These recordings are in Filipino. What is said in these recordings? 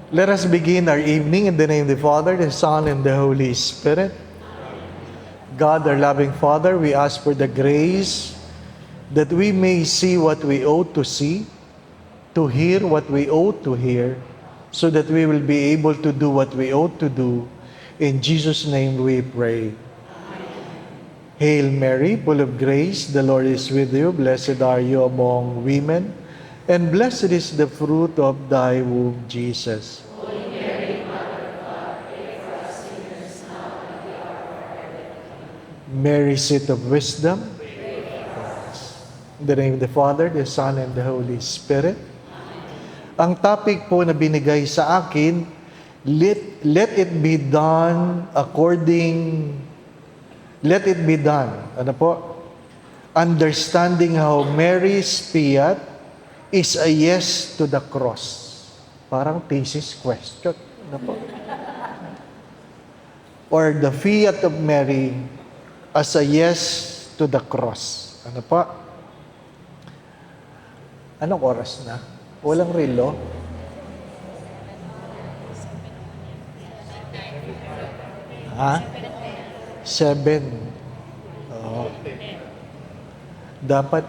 Let us begin our evening in the name of the Father, the Son, and the Holy Spirit. God, our loving Father, we ask for the grace that we may see what we ought to see, to hear what we ought to hear, so that we will be able to do what we ought to do. In Jesus' name we pray. Hail Mary, full of grace, the Lord is with you. Blessed are you among women, and blessed is the fruit of thy womb, Jesus. Mary, seat of wisdom. In the name of the Father, the Son, and the Holy Spirit. Ang topic po na binigay sa akin, let it be done according, let it be done. Ano po? Understanding how Mary's fiat is a yes to the cross. Parang thesis question. Ano po? Or the fiat of Mary as a yes to the cross. Ano po? Anong oras na? Walang relo? Ha? 7. Oo. Dapat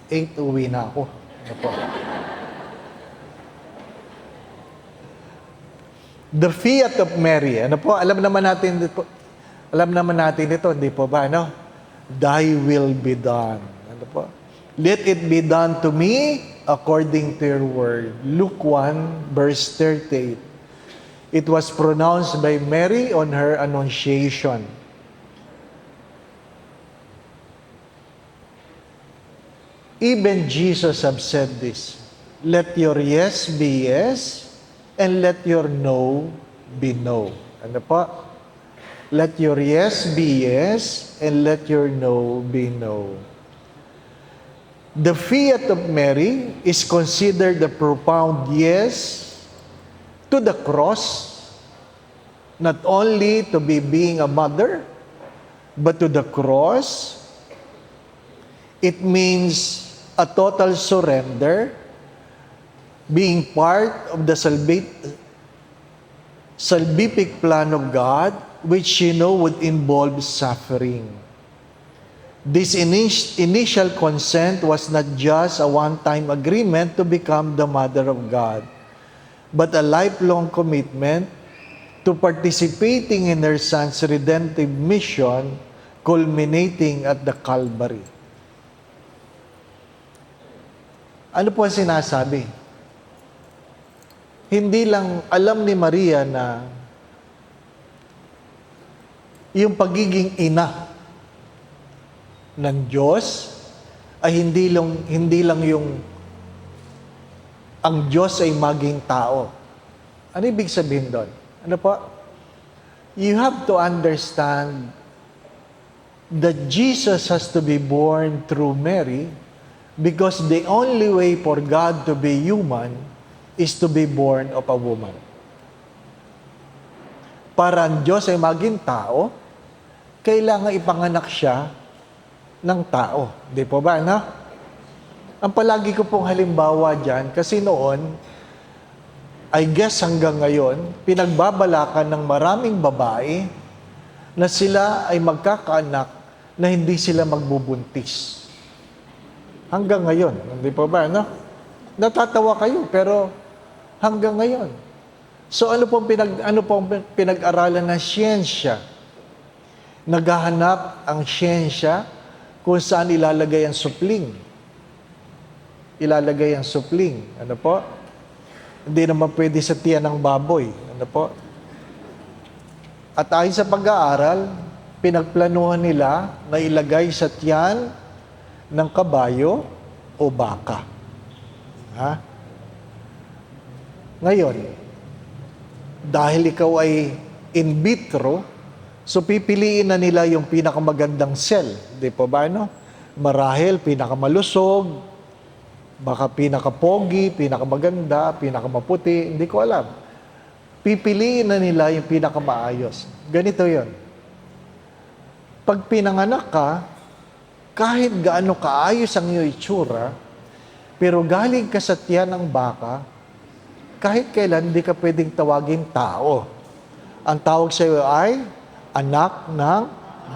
8 uwi na ako. Ano po? The fiat of Mary. Ano po? Alam naman natin ito, hindi po ba? Ano? Thy will be done. Ano po? Let it be done to me according to your word. Luke 1, verse 38. It was pronounced by Mary on her annunciation. Even Jesus have said this. Let your yes be yes, and let your no be no. Ano po? Let your yes be yes, and let your no be no. The fiat of Mary is considered a profound yes to the cross, not only to be being a mother, but to the cross. It means a total surrender, being part of the salvific plan of God, which would involve suffering. This initial consent was not just a one-time agreement to become the mother of God, but a lifelong commitment to participating in her Son's redemptive mission, culminating at the Calvary. Ano po ang sinasabi? Hindi lang alam ni Maria na yung pagiging ina ng Diyos ay hindi lang yung ang Diyos ay maging tao. Ano ibig sabihin doon? Ano po? You have to understand that Jesus has to be born through Mary because the only way for God to be human is to be born of a woman. Para ang Diyos ay maging tao, kailangan ipanganak siya ng tao. Di po ba, no? Ang palagi ko pong halimbawa dyan, kasi noon, I guess hanggang ngayon, pinagbabalakan ng maraming babae na sila ay magkakaanak na hindi sila magbubuntis. Hanggang ngayon, di po ba, no? Natatawa kayo, pero hanggang ngayon. So ano pong pinag-aralan ng siyensya? Naghahanap ang siyensya kung saan ilalagay ang supling. Ilalagay ang supling. Ano po? Hindi naman pwede sa tiyan ng baboy. Ano po? At ayon sa pag-aaral, pinagplanuhan nila na ilagay sa tiyan ng kabayo o baka. Ha? Ngayon, dahil ikaw ay in vitro, so pipiliin na nila yung pinakamagandang cell. Di po ba, no? Marahil, pinakamalusog, baka pinakapogi, pinakamaganda, pinakamaputi, hindi ko alam. Pipiliin na nila yung pinakamaayos. Ganito yon. Pag pinanganak ka, kahit gaano kaayos ang iyong itsura, pero galing ka sa tiyan ng baka, kahit kailan hindi ka pwedeng tawagin tao. Ang tawag sa iyo ay anak ng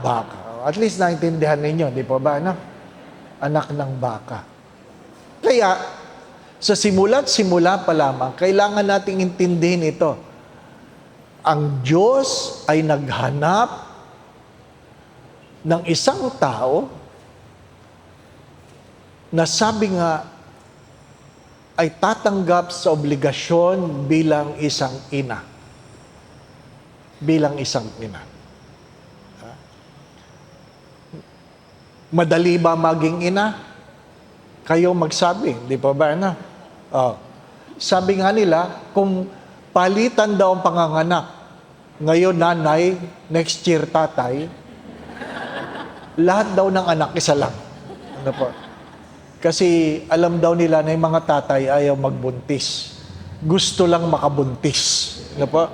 baka. At least naintindihan ninyo, di po ba? Anak ng baka. Kaya, sa simula't-simula pa lamang, kailangan nating intindihin ito. Ang Diyos ay naghanap ng isang tao na sabi nga ay tatanggap sa obligasyon bilang isang ina. Bilang isang ina. Madali ba maging ina? Kayo magsabi, di pa ba? Sabi nga nila, kung palitan daw ang panganganak, ngayon nanay, next year tatay, lahat daw ng anak isa lang. Ano po? Kasi alam daw nila na yung mga tatay ayaw magbuntis. Gusto lang makabuntis. Ano po?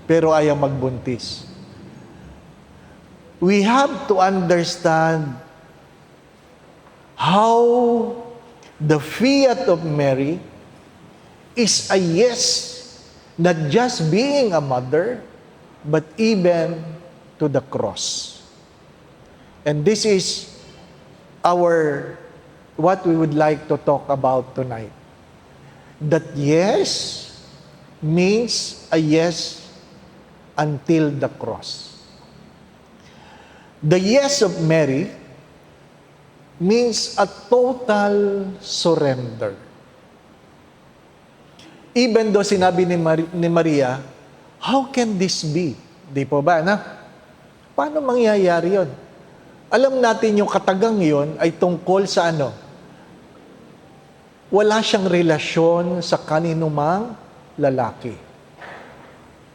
Pero ayaw magbuntis. We have to understand how the fiat of Mary is a yes, not just being a mother, but even to the cross. And this is what we would like to talk about tonight. That yes means a yes until the cross. The yes of Mary means a total surrender. Even though sinabi ni Maria, how can this be? Di po ba, Paano mangyayari yon? Alam natin yung katagang yon ay tungkol sa ano? Wala siyang relasyon sa kaninumang lalaki.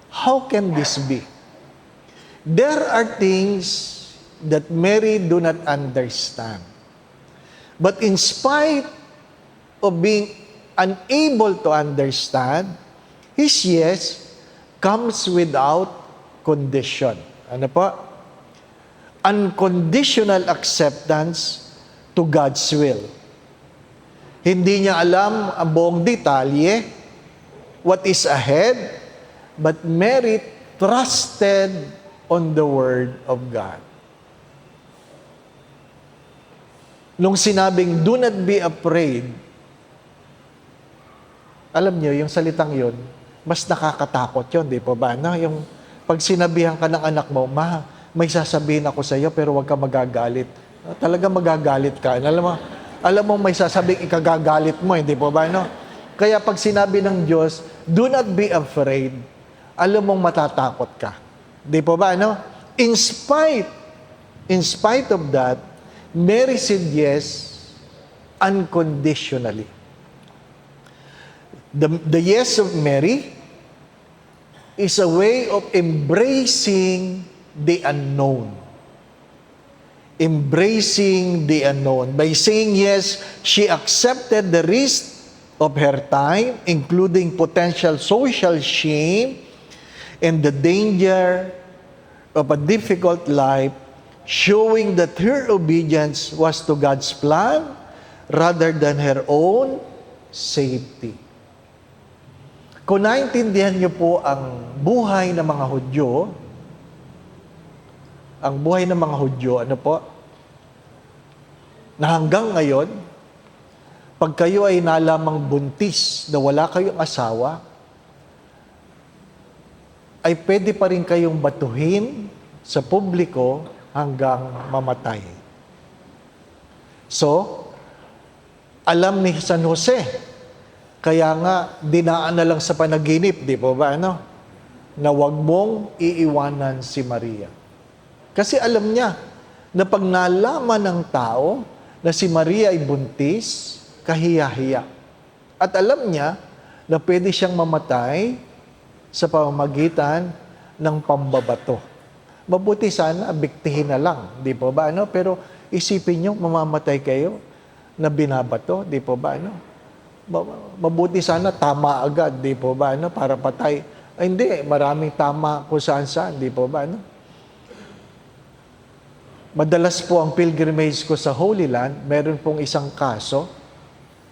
How can this be? There are things that Mary do not understand. But in spite of being unable to understand, his yes comes without condition. Ano po? Unconditional acceptance to God's will. Hindi niya alam ang buong detalye, what is ahead, but Mary trusted on the Word of God. Nung sinabing, do not be afraid, alam niyo, yung salitang yun, mas nakakatakot yun, di po ba? Yung pag sinabihan ka ng anak mo, may sasabihin ako sa iyo, pero huwag ka magagalit. Talaga magagalit ka. Alam mo may sasabing ikagagalit mo, hindi po ba? Kaya pag sinabi ng Diyos, do not be afraid, alam mong matatakot ka. Di po ba? In spite of that, Mary said yes unconditionally. The yes of Mary is a way of embracing the unknown. Embracing the unknown. By saying yes, she accepted the risk of her time, including potential social shame and the danger of a difficult life, showing that her obedience was to God's plan rather than her own safety. Kung naintindihan niyo po ang buhay ng mga Hudyo, ano po, na hanggang ngayon, pag kayo ay nalamang buntis na wala kayong asawa, ay pwede pa rin kayong batuhin sa publiko hanggang mamatay. So, alam ni San Jose, kaya nga dinaan na lang sa panaginip, di po ba, na huwag mong iiwanan si Maria. Kasi alam niya na pag nalaman ng tao na si Maria ay buntis, kahiya-hiya. At alam niya na pwede siyang mamatay sa pamamagitan ng pambabato. Mabuti sana, biktihin na lang, di po ba? Pero isipin niyo, mamamatay kayo na binabato, di po ba? Mabuti sana, tama agad, di po ba? Para patay. Ay, hindi, maraming tama kung saan-saan, di po ba? Madalas po ang pilgrimage ko sa Holy Land, meron pong isang kaso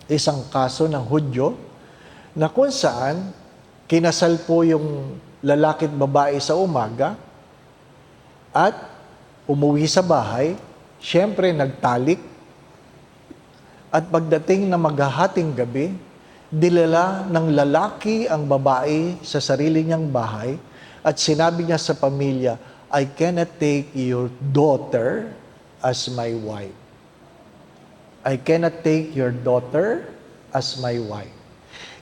ng Hudyo, na kung saan kinasal po yung lalaki at babae sa umaga at umuwi sa bahay, siyempre nagtalik, at pagdating na maghahating gabi, dilala ng lalaki ang babae sa sarili niyang bahay at sinabi niya sa pamilya, I cannot take your daughter as my wife. I cannot take your daughter as my wife.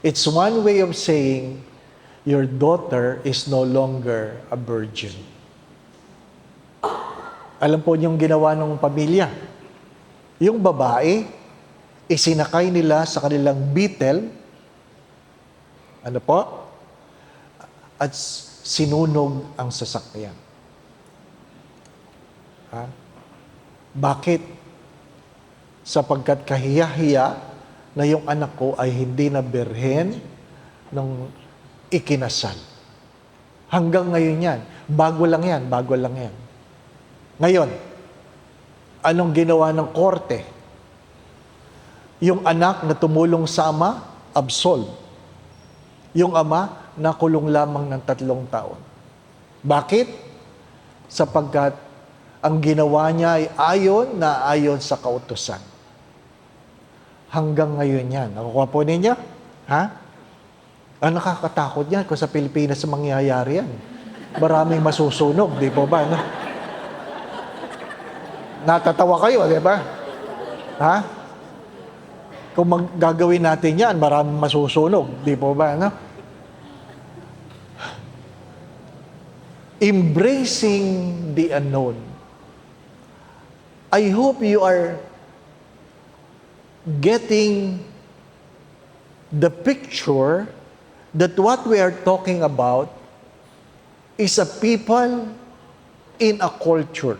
It's one way of saying, your daughter is no longer a virgin. Alam po niyong ginawa ng pamilya. Yung babae, isinakay nila sa kanilang beetle, at sinunog ang sasakyan. Bakit? Sapagkat kahiya-hiya na yung anak ko ay hindi na birhen nung ikinasal. Hanggang ngayon yan. Bago lang yan. Ngayon, anong ginawa ng korte? Yung anak na tumulong sa ama, absolved. Yung ama, nakulong lamang ng 3 taon. Bakit? Sapagkat ang ginawa niya ay ayon sa kautusan. Hanggang ngayon yan. Nakukuha po ninyo? Ang nakakatakot yan kung sa Pilipinas mangyayari yan. Maraming masusunog, di po ba? No? Natatawa kayo, di ba? Kung gagawin natin yan, maraming masusunog. Di po ba, no? Embracing the unknown. I hope you are getting the picture that what we are talking about is a people in a culture.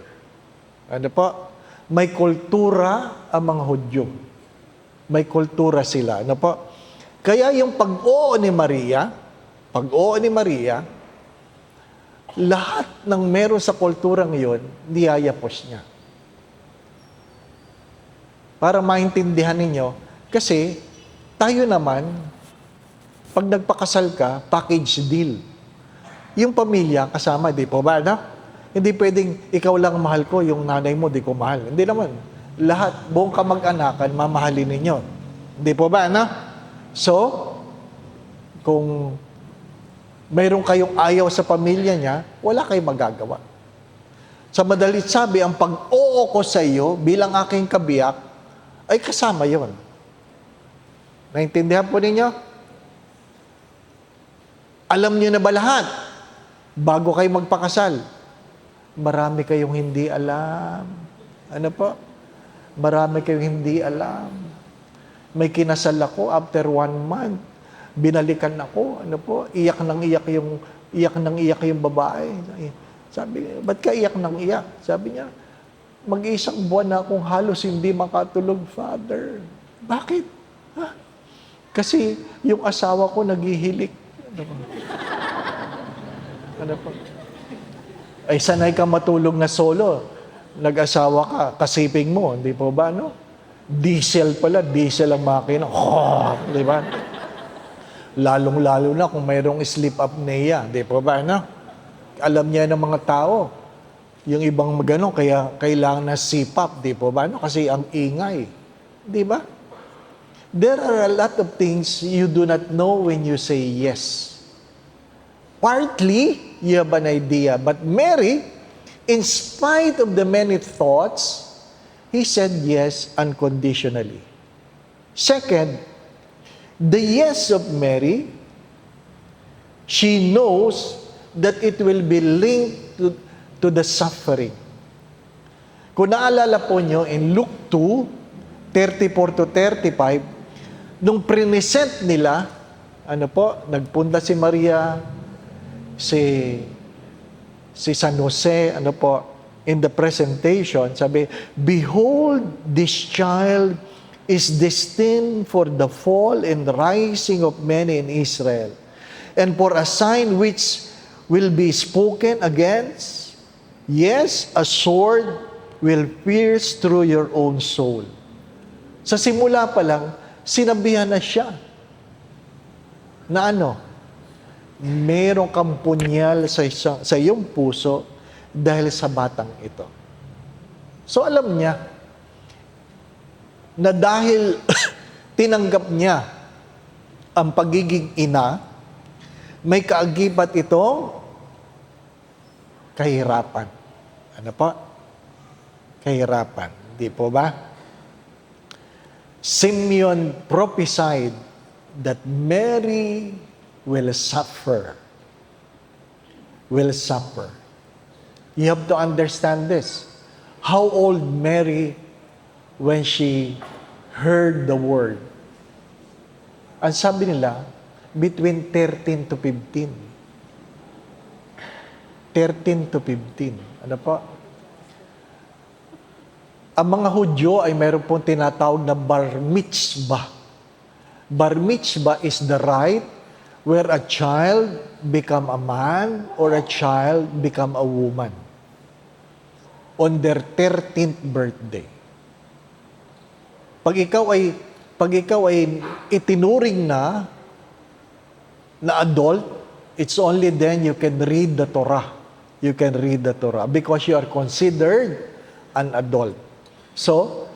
Ano po? May kultura ang mga Hudyo. May kultura sila. Ano po? Kaya yung pag-oo ni Maria, lahat ng meron sa kulturang yun, niyayapos niya. Para maintindihan ninyo, kasi tayo naman, pag nagpakasal ka, package deal. Yung pamilya, kasama, di po ba? No? Hindi pwedeng ikaw lang mahal ko, yung nanay mo, di ko mahal. Hindi naman. Lahat, buong kamag-anakan, mamahalin ninyo. Di po ba, no? So, kung mayroon kayong ayaw sa pamilya niya, wala kayong magagawa. Sa madalit sabi, ang pag-oo ko sa iyo bilang aking kabiyak, ay kasama yon. Naintindihan po ninyo? Alam niyo na ba lahat? Bago kayo magpakasal, marami kayong hindi alam. Ano po? Marami kayong hindi alam. May kinasal ako after 1 month. Binalikan ako. Ano po? Iyak nang iyak yung babae. Sabi, ba't ka iyak nang iyak? Sabi niya, mag-isang buwan na akong halos hindi makatulog, Father. Bakit? Kasi yung asawa ko naghihilik. Ano po? Ay, sanay ka matulog na solo. Nag-asawa ka, kasiping mo, hindi po ba, no? Diesel ang makina. Di ba? Lalong-lalo na kung mayroong sleep apnea, di po ba, no? Alam niya ng mga tao, yung ibang magano, kaya kailangan na CPAP, di po ba, no? Kasi ang ingay, di ba? There are a lot of things you do not know when you say yes. Partly, you have an idea. But Mary, in spite of the many thoughts, he said yes unconditionally. Second, the yes of Mary, she knows that it will be linked to the suffering. Kung naalala po nyo, in Luke 2, 34 to 35, nung present nila, nagpunta si Maria, si San Jose, in the presentation, sabi, behold, this child is destined for the fall and rising of many in Israel, and for a sign which will be spoken against. Yes, a sword will pierce through your own soul. Sa simula pa lang, sinabihan na siya na meron kang punyal sa iyong puso dahil sa batang ito. So alam niya na dahil tinanggap niya ang pagiging ina, may kaagibat itong kahirapan. Ano po? Kahirapan. Di po ba? Simeon prophesied that Mary will suffer. Will suffer. You have to understand this. How old Mary when she heard the word? Ang sabi nila, between 13 to 15. 13 to 15. Ano po? Ang mga Hudyo ay mayroon pong tinatawag na bar mitzvah. Bar mitzvah is the rite where a child become a man or a child become a woman on their 13th birthday. Pag ikaw ay itinuring na adult, it's only then you can read the Torah. You can read the Torah because you are considered an adult. So,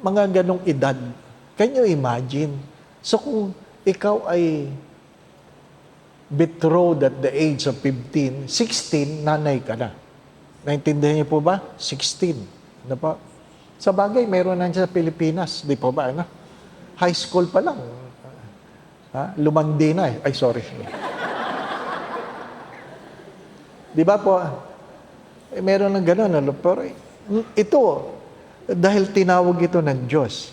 mga ganong edad, can you imagine? So, kung ikaw ay betrothed at the age of 15, 16, nanay ka na. Naintindihan niyo po ba? 16. Ano po? Sa bagay, mayroon na sa Pilipinas. Di po ba? Ano? High school pa lang. Lumandi na eh. Ay, sorry. Di ba po? Meron ng gano'n. Ano? Pero ito, dahil tinawag ito ng Diyos,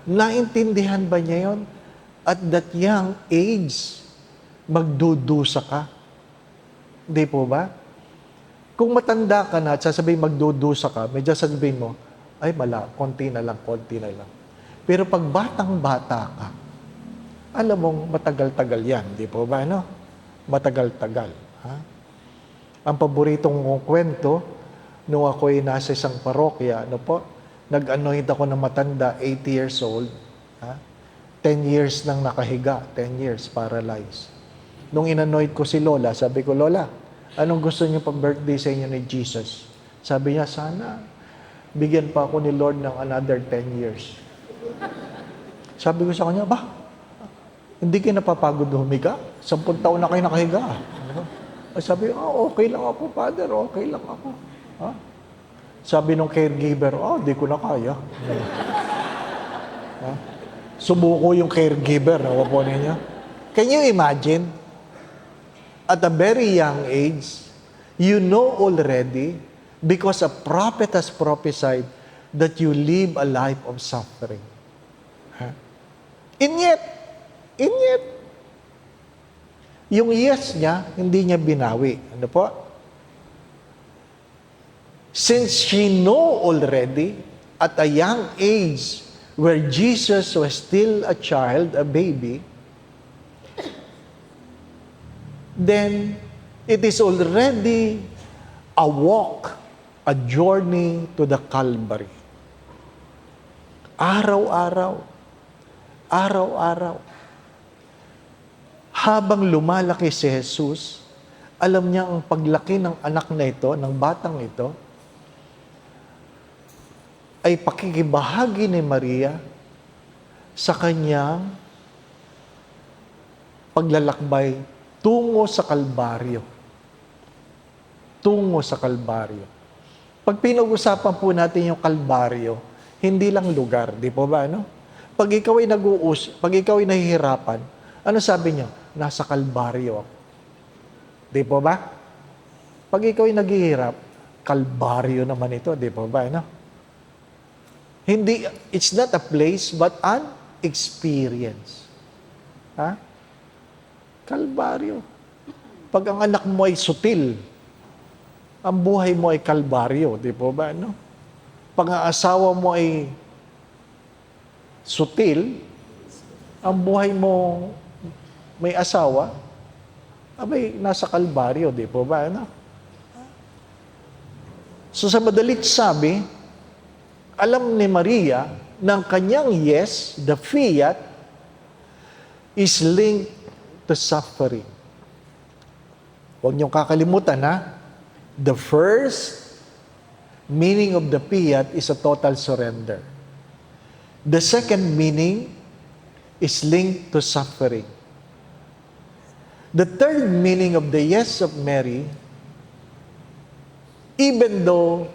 naintindihan ba niya yon? At that young age, magdudusa ka. Di po ba? Kung matanda ka na at sasabihin magdudusa ka, medyo sasabihin mo, ay konti na lang. Pero pag batang-bata ka, alam mong matagal-tagal yan. Di po ba? No? Matagal-tagal. Ha? Ang paboritong kong kwento, nung ako'y nasa isang parokya, nag-anoint ako ng matanda, 80 years old. Ha? 10 years nang nakahiga, 10 years, paralyzed. Nung inanoid ko si Lola, sabi ko, Lola, anong gusto niyo pag-birthday sa inyo ni Jesus? Sabi niya, sana bigyan pa ako ni Lord ng another 10 years. Sabi ko sa kanya, hindi kayo napapagod humiga? 10 taon na kayo nakahiga. Sabi, okay lang ako, Father, okay lang ako. Ha? Sabi nung caregiver, di ko na kaya. Ha? Sumuko yung caregiver, po niya. Can you imagine? At a very young age, you know already, because a prophet has prophesied that you live a life of suffering. Huh? And yet, yung yes niya, hindi niya binawi. Ano po? Since she know already, at a young age, where Jesus was still a child, a baby, then it is already a walk, a journey to the Calvary. Araw-araw. Habang lumalaki si Jesus, alam niya ang paglaki ng anak na ito, ng batang ito, ay pakikibahagi ni Maria sa kanyang paglalakbay tungo sa Kalbaryo. Tungo sa Kalbaryo. Pag pinag-usapan po natin yung Kalbaryo, hindi lang lugar, di po ba, no? Pag ikaw ay nahihirapan, ano sabi niya? Nasa Kalbaryo ako. Di po ba? Pag ikaw ay naghihirap, Kalbaryo naman ito, di po ba, no? Hindi, it's not a place, but an experience. Ha? Kalbaryo. Pag ang anak mo ay sutil, ang buhay mo ay kalbaryo, di po ba, no? Pag ang asawa mo ay sutil, ang buhay mo may asawa, abay, nasa kalbaryo, di po ba, no? So sa madalit sabi, alam ni Maria ng kanyang yes, the fiat, is linked to to suffering. Huwag niyong kakalimutan, ha? The first meaning of the fiat is a total surrender. The second meaning is linked to suffering. The third meaning of the yes of Mary, even though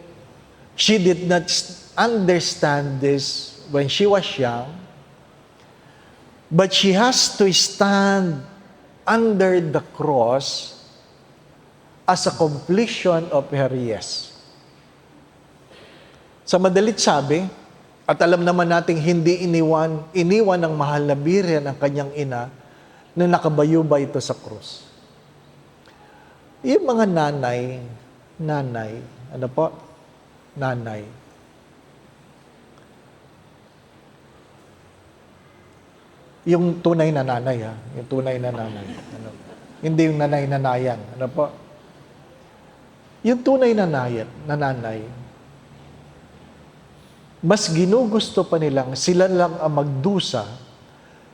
she did not understand this when she was young, but she has to stand under the cross as a completion of her yes. Sa madalit sabi, at alam naman nating hindi iniwan ng mahal na Birhen ang kanyang ina na nakabayubay ito sa krus. Yung mga nanay, ano po? Nanay. Yung tunay na nanay, ha? Yung tunay na nanay. Ano? Hindi yung nanay-nanayan. Ano po? Yung tunay na nanay, mas ginugusto pa nilang sila lang ang magdusa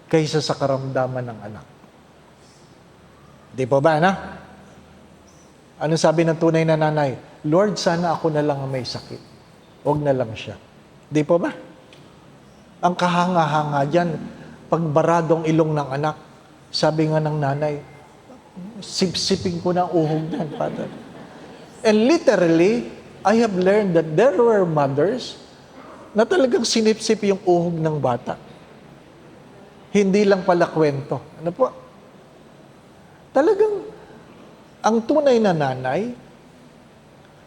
kaysa sa karamdaman ng anak. Di po ba, na? Ano sabi ng tunay na nanay? Lord, sana ako na lang ang may sakit. Huwag na lang siya. Di po ba? Ang kahanga-hanga dyan, pagbaradong ilong ng anak, sabi nga ng nanay, sipsipin ko na uhog na. And literally, I have learned that there were mothers na talagang sinipsip yung uhog ng bata. Hindi lang pala kwento. Ano po? Talagang, ang tunay na nanay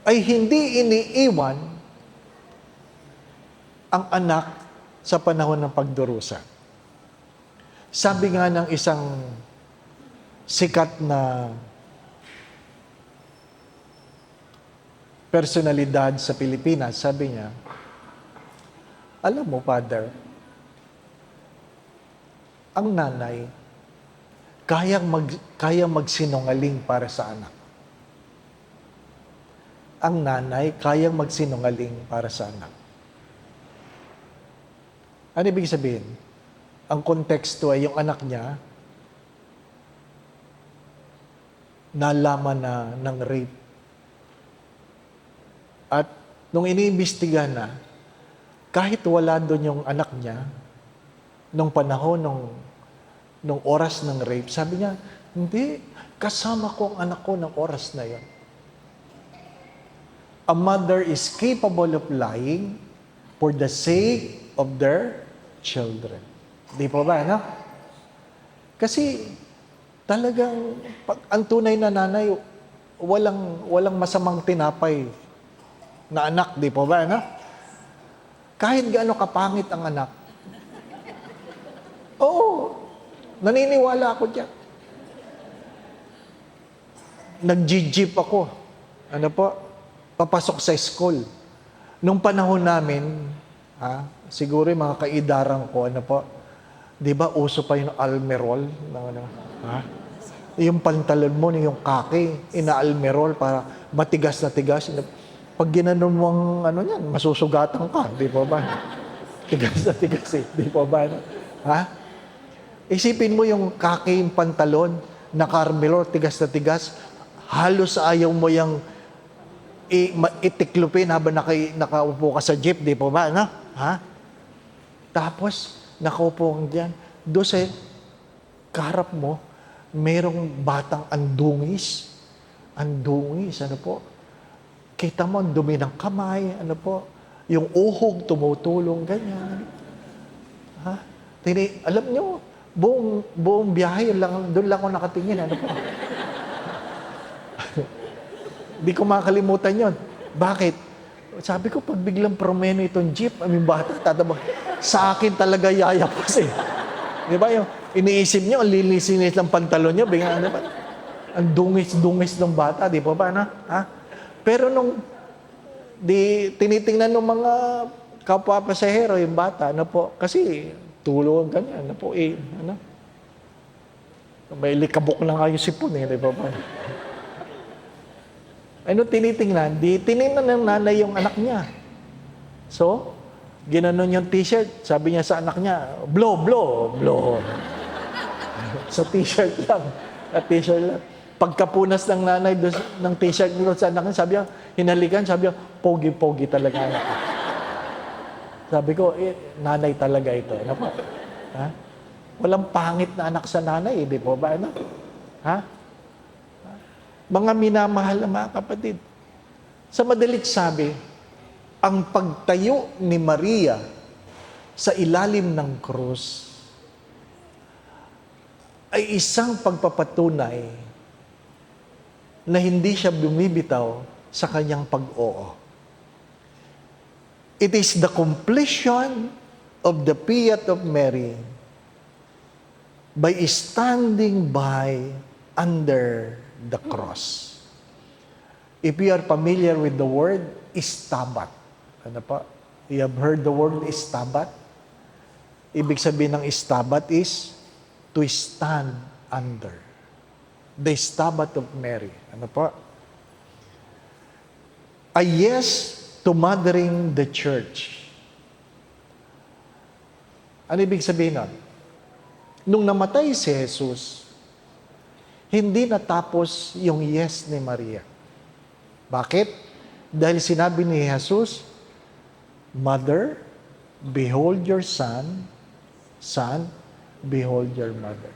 ay hindi iniiwan ang anak sa panahon ng pagdurusa. Sabi nga ng isang sikat na personalidad sa Pilipinas, sabi niya, alam mo, Father, ang nanay, kayang magsinungaling para sa anak. Ang nanay, kayang magsinungaling para sa anak. Ano ibig sabihin? Ang konteksto ay yung anak niya nalaman na ng rape. At nung iniimbestiga na, kahit wala doon yung anak niya, nung panahon, nung oras ng rape, sabi niya, hindi, kasama ko ang anak ko ng oras na yon. A mother is capable of lying for the sake of their children. Di po ba, no? Kasi talagang ang tunay na nanay, walang masamang tinapay na anak, di po ba, no? Kahit gaano kapangit ang anak. Oo, naniniwala ako diyan. Nag-jeep ako. Ano po? Papasok sa school. Nung panahon namin, siguro yung mga kaidarang ko, ano po, di ba uso pa yung almerol? Yung pantalon mo, yung kaki, ina-almerol para matigas na tigas. Pag ginanon mo ang ano yan, masusugatan ka, di po ba? Tigas na tigas eh, di po ba? Isipin mo yung kaki, yung pantalon, naka-almerol, tigas na tigas, halos ayaw mo yung itiklupin habang nakaupo ka sa jeep, di po ba? Tapos, nakaupo ka dyan. Doon sa kaharap mo, merong batang andungis. Andungis, ano po? Kita mo, ang dumi ng kamay, ano po? Yung uhog, tumutulong, ganyan. Alam nyo, buong biyahe, doon lang ako nakatingin, ano po? Di ko makakalimutan yon. Bakit? Sabi ko, pag biglang promeno itong jeep, bata, tatabang, sa akin talaga yayapos eh. Di ba yung iniisip nyo, ang linis-linis ng pantalon nyo, biglang, ano ba? Ang dungis-dungis ng bata, di ba ba, Pero nung tinitingnan ng mga kapwa pasahero, yung bata, ano po, kasi tulong ganyan, ano po, may likabok lang kayo sipon eh, di ba ba? Ano tinitingnan? Tinignan ng nanay yung anak niya. So, ginanon yung t-shirt, sabi niya sa anak niya, blow, blow, blow. Sa t-shirt lang. Sa t-shirt lang. Pagkapunas ng nanay doon, ng t-shirt doon sa anak niya, sabi niya, hinalikan, sabi niya, pogi-pogi talaga anak ko. Sabi ko, nanay talaga ito. Ano po? Ha? Walang pangit na anak sa nanay, di po ba? Ano? Ha? Mga minamahal na mga kapatid. Sa madalit sabi, ang pagtayo ni Maria sa ilalim ng krus ay isang pagpapatunay na hindi siya bumibitaw sa kanyang pag-oo. It is the completion of the fiat of Mary by standing by under the cross. If you are familiar with the word istabat, ano pa? You have heard the word istabat? Ibig sabihin ng istabat is to stand under. The Stabat of Mary. Ano po? A yes to mothering the church. Ano ibig sabihin nun? Nung namatay si Jesus, hindi natapos yung yes ni Maria. Bakit? Dahil sinabi ni Jesus, Mother, behold your son. Son, behold your mother.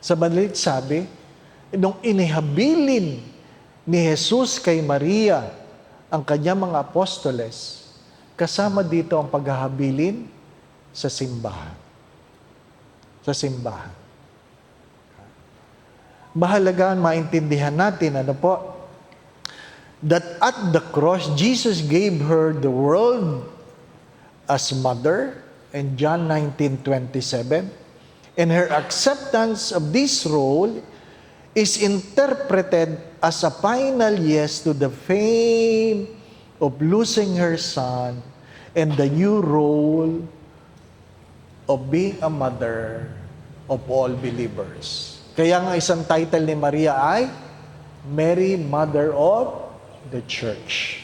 Sa madalit sabi, nung inihabilin ni Jesus kay Maria ang kanyang mga apostoles, kasama dito ang paghahabilin sa simbahan. Sa simbahan. Mahalaga maintindihan natin, ano po, that at the cross, Jesus gave her the world as mother, in John 19:27, and her acceptance of this role is interpreted as a final yes to the pain of losing her son and the new role of being a mother of all believers. Kaya nga isang title ni Maria ay Mary, Mother of the Church.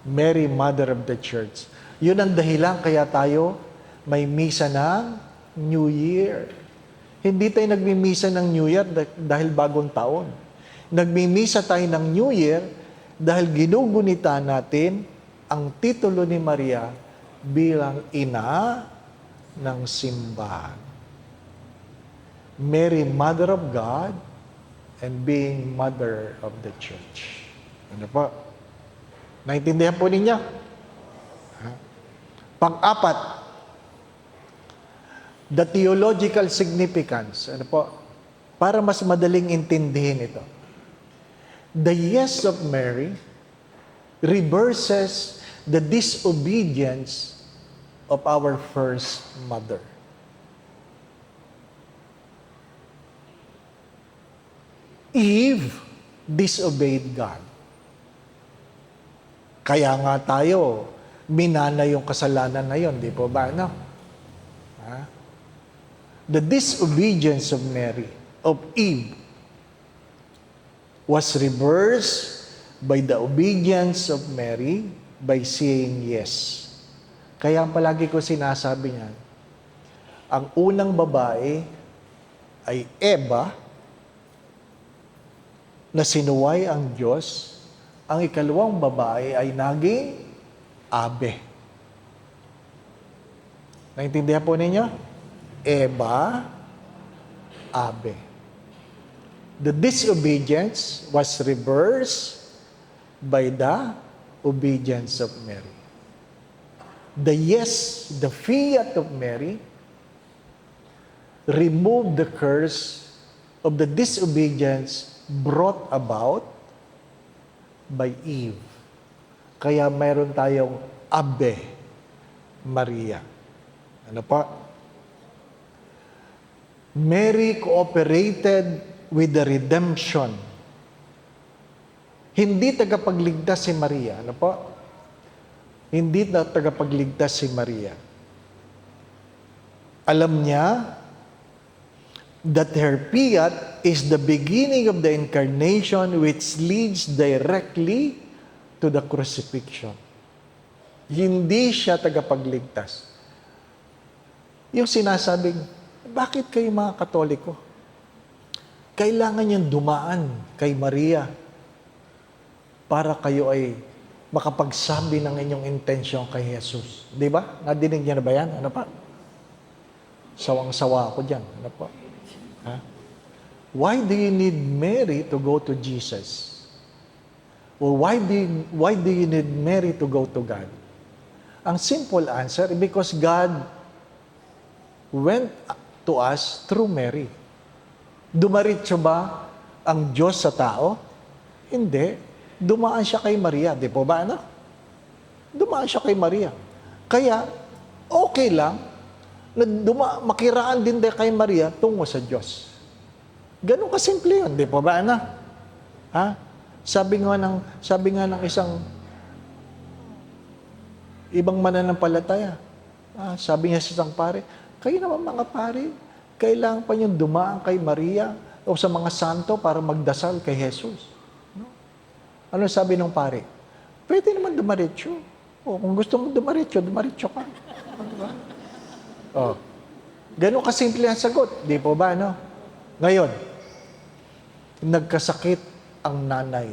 Mary, Mother of the Church. Yun ang dahilan kaya tayo may misa ng New Year. Hindi tayo nagmimisa ng New Year dahil bagong taon. Nagmimisa tayo ng New Year dahil ginugunita natin ang titulo ni Maria bilang ina ng simbahan. Mary, Mother of God, and being Mother of the Church. Ano po? Naintindihan po ninyo? Pang-apat, the theological significance. Ano po? Para mas madaling intindihin ito. The yes of Mary reverses the disobedience of our first mother. Eve disobeyed God. Kaya nga tayo, minana yung kasalanan na yun, di po ba? No? The disobedience of Mary, of Eve, was reversed by the obedience of Mary by saying yes. Kaya palagi ko sinasabi niyan, ang unang babae ay Eva, na sinuway ang Diyos. Ang ikalawang babae ay naging Abe. Naintindihan po ninyo? Eva, Abe. The disobedience was reversed by the obedience of Mary. The yes, the fiat of Mary, removed the curse of the disobedience brought about by Eve. Kaya mayroon tayong Ave Maria. Ano pa? Mary cooperated with the redemption. Hindi tagapagligtas si Maria. Ano po? Hindi na tagapagligtas si Maria. Alam niya that her fiat is the beginning of the incarnation which leads directly to the crucifixion. Hindi siya tagapagligtas. Yung sinasabing, bakit kayo mga Katoliko? kailangan niyang dumaan kay Maria para kayo ay makapagsabi ng inyong intensyon kay Jesus. Di ba? Nadinig niyo na ba yan? Ano pa? Sawang-sawa ako dyan. Ano pa? Ha? Why do you need Mary to go to Jesus? Or why do you need Mary to go to God? Ang simple answer, because God went to us through Mary. Dumaritso ba ang Diyos sa tao? Hindi. Dumaan siya kay Maria. Di po ba, ano? Dumaan siya kay Maria. Kaya, okay lang na makiraan din kay Maria tungo sa Diyos. Ganun kasimple yun. Di po ba, ano? Ha? Sabi nga ng isang ibang mananampalataya, sabi niya sa isang pare, kayo naman mga pare, kailangan pa niyong dumaan kay Maria o sa mga santo para magdasal kay Jesus. No? Ano sabi ng pare? Pwede naman dumaritso. O kung gusto mong dumaritso ka. Diba? O, ganun kasimple ang sagot. Di po ba, no? Ngayon, nagkasakit ang nanay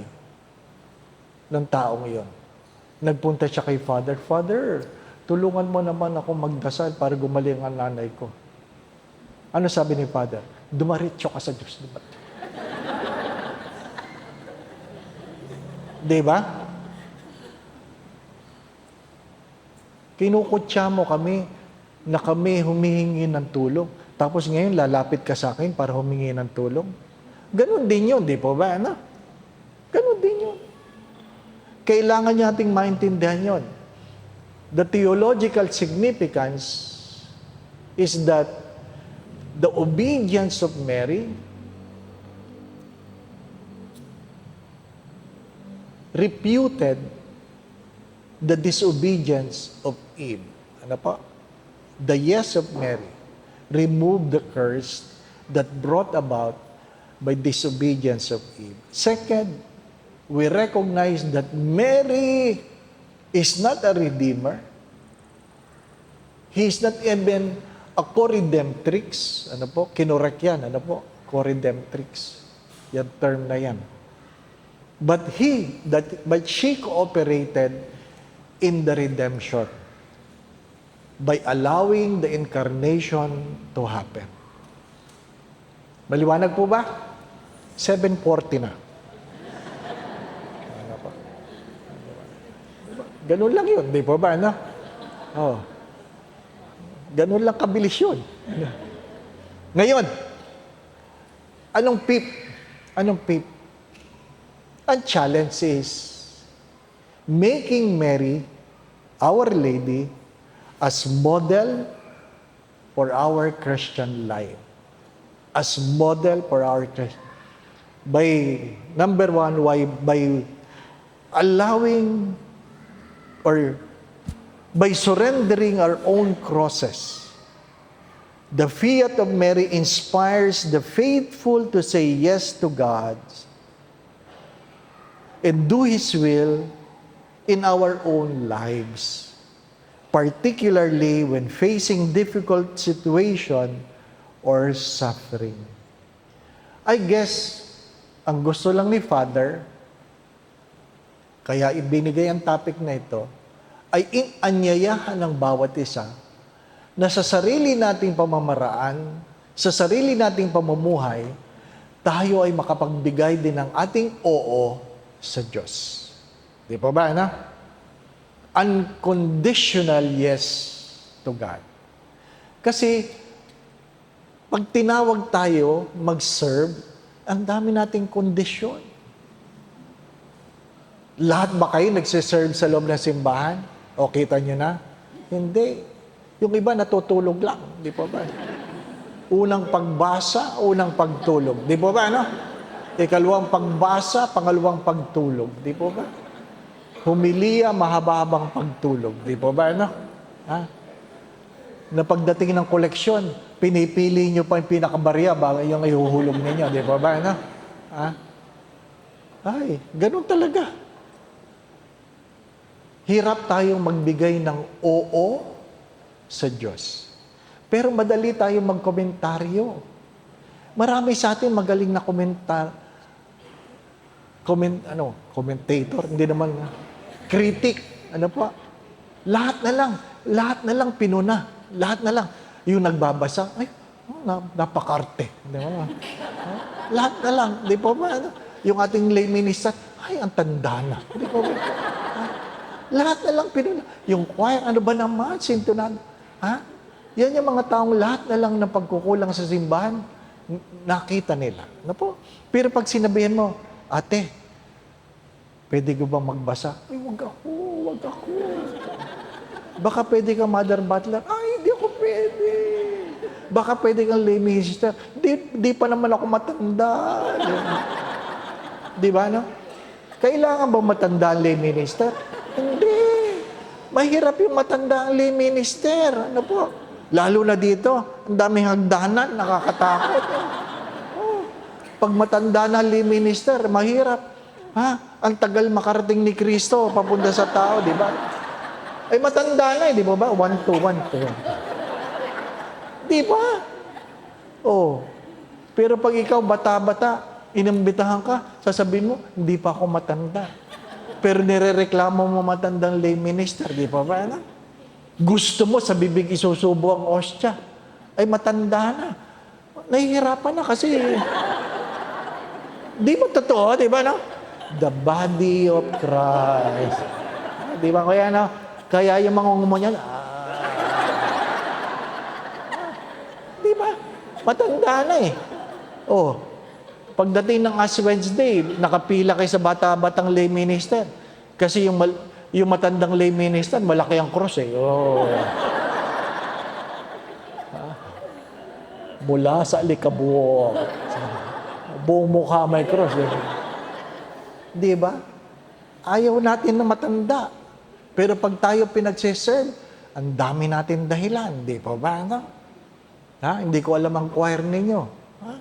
ng taong iyon. Nagpunta siya kay Father, Father, tulungan mo naman ako magdasal para gumaling ang nanay ko. Ano sabi ni Father? Dumaritso ka sa Diyos. Diba? Kinukutya mo kami na kami humihingi ng tulong. Tapos ngayon, lalapit ka sa akin para humingi ng tulong. Ganon din yun, di po ba? Ano? Ganon din yun. Kailangan nating maintindihan yun. The theological significance is that the obedience of Mary reputed the disobedience of Eve. Ano po? The yes of Mary removed the curse that brought about by disobedience of Eve. Second, we recognize that Mary is not a redeemer. He is not even a co-redemptrix. Ano po? Kinorek yan. Ano po? Co-redemptrix. Yung term na yan. But she cooperated in the redemption by allowing the incarnation to happen. Maliwanag po ba? 7:40 na. Ano po? Ganun lang yun, di po ba? Ano? Oh. Ganun lang kabilis yun. Ngayon, anong PIP? Anong PIP? Ang challenge is making Mary, Our Lady, as model for our Christian life. As model for our Christian. By, number one, by allowing or by surrendering our own crosses. The fiat of Mary inspires the faithful to say yes to God and do His will in our own lives, particularly when facing difficult situation or suffering. I guess, ang gusto lang ni Father, kaya ibinigay ang topic na ito, ay inanyayahan ng bawat isa na sa sarili nating pamamaraan, sa sarili nating pamumuhay, tayo ay makapagbigay din ng ating oo sa Diyos. Di pa ba, ano? Unconditional yes to God. Kasi, pag tinawag tayo mag-serve, ang dami nating kondisyon. Lahat ba kayo nagsiserve sa loob ng simbahan? O kita nyo na? Hindi. Yung iba natutulog lang. Di pa ba? Unang pagbasa, unang pagtulog. Di pa ba, no? Ikalawang pagbasa, pangalawang pagtulog. Di po ba? Humiliya, mahaba-habang pagtulog. Di po ba, ano? Ha? Na pagdating ng koleksyon, pinipili nyo pa yung pinakabarya bago yung ihuhulog ninyo. Di po ba, ano? Ha? Ay, ganun talaga. Hirap tayong magbigay ng oo sa Diyos. Pero madali tayong magkomentaryo. Marami sa atin magaling na commentator, hindi naman, critic, ano po, lahat na lang pinuna, lahat na lang. Yung nagbabasa, ay, napakarte. Di ba? Lahat na lang, di po ba? Yung ating lay minister, ay, ang tanda na. Di po ba? Lahat na lang pinuna. Yung choir, ano ba naman, sintunan? Ha? Yan yung mga taong lahat na lang ng pagkukulang sa simbahan, nakita nila. Ano po? Pero pag sinabihan mo, ate, pwede ko bang magbasa? Ay, wag ako. Baka pwede kang mother butler? Ay, hindi ako pwede. Baka pwede kang lay minister? Di pa naman ako matanda. Di ba, no? Kailangan ba matanda ang lay minister? Hindi. Mahirap yung matanda ang lay minister. Ano po? Lalo na dito, ang daming hagdanan, nakakatakot. Pag matanda na lay minister, mahirap. Ha? Ang tagal makarating ni Kristo papunta sa tao, di ba? Ay matanda na di ba ba? 1 to 1 to 1. Di ba? Oh. Pero pag ikaw bata-bata, inimbitahan ka, sasabihin mo, hindi pa ako matanda. Pero nirereklamo mo matandang lay minister, di ba ba? Ano? Gusto mo sa bibig isusubo ang ostya. Ay matanda na. Nahihirapan na kasi. Di ba totoo, di ba no? The body of Christ. Di ba kaya no? Kaya yung mga ngumo niyan, di ba? Matanda na eh. Oh, pagdating ng Ash Wednesday, nakapila kayo sa bata-batang lay minister. Kasi yung matandang lay minister, malaki ang cross eh. Oh. Mula sa alikabok. Buong mukha may cross. Eh. Di ba? Ayaw natin na matanda. Pero pag tayo pinagsiserve, ang dami natin dahilan. Di pa ba? No? Ha? Hindi ko alam ang choir ninyo. Ha?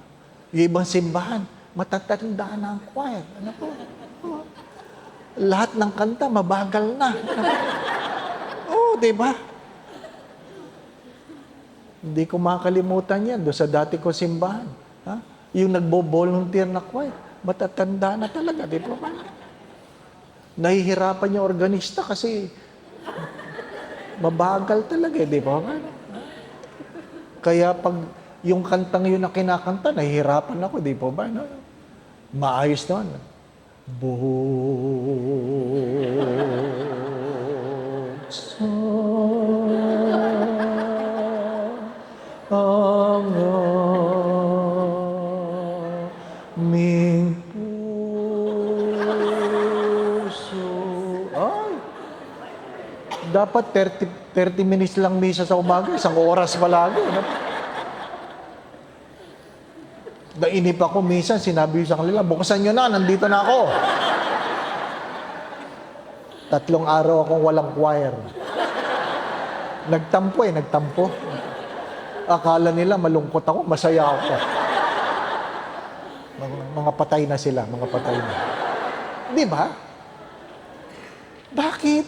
Yung ibang simbahan, matatanda na ang choir. Ano po? Lahat ng kanta, mabagal na. Oo, di ba? Hindi ko makalimutan yan doon sa dati ko simbahan. Ha? Yung nagbo-volunteer na choir, matatanda na talaga, di ba? Nahihirapan yung organista kasi mabagal talaga, di ba? Kaya pag yung kantang yun na kinakanta, nahihirapan ako, di ba ba? No? Maayos naman. Buksa ang aming puso. Ay! Dapat 30 minutes lang misa sa umaga, 1 oras palagi. No? Nainip ako minsan, sinabi sa kanila, bukasan nyo na, nandito na ako. 3 araw akong walang choir. Nagtampo. Akala nila malungkot ako, masaya ako. Mga patay na sila, mga patay na. Di ba? Bakit?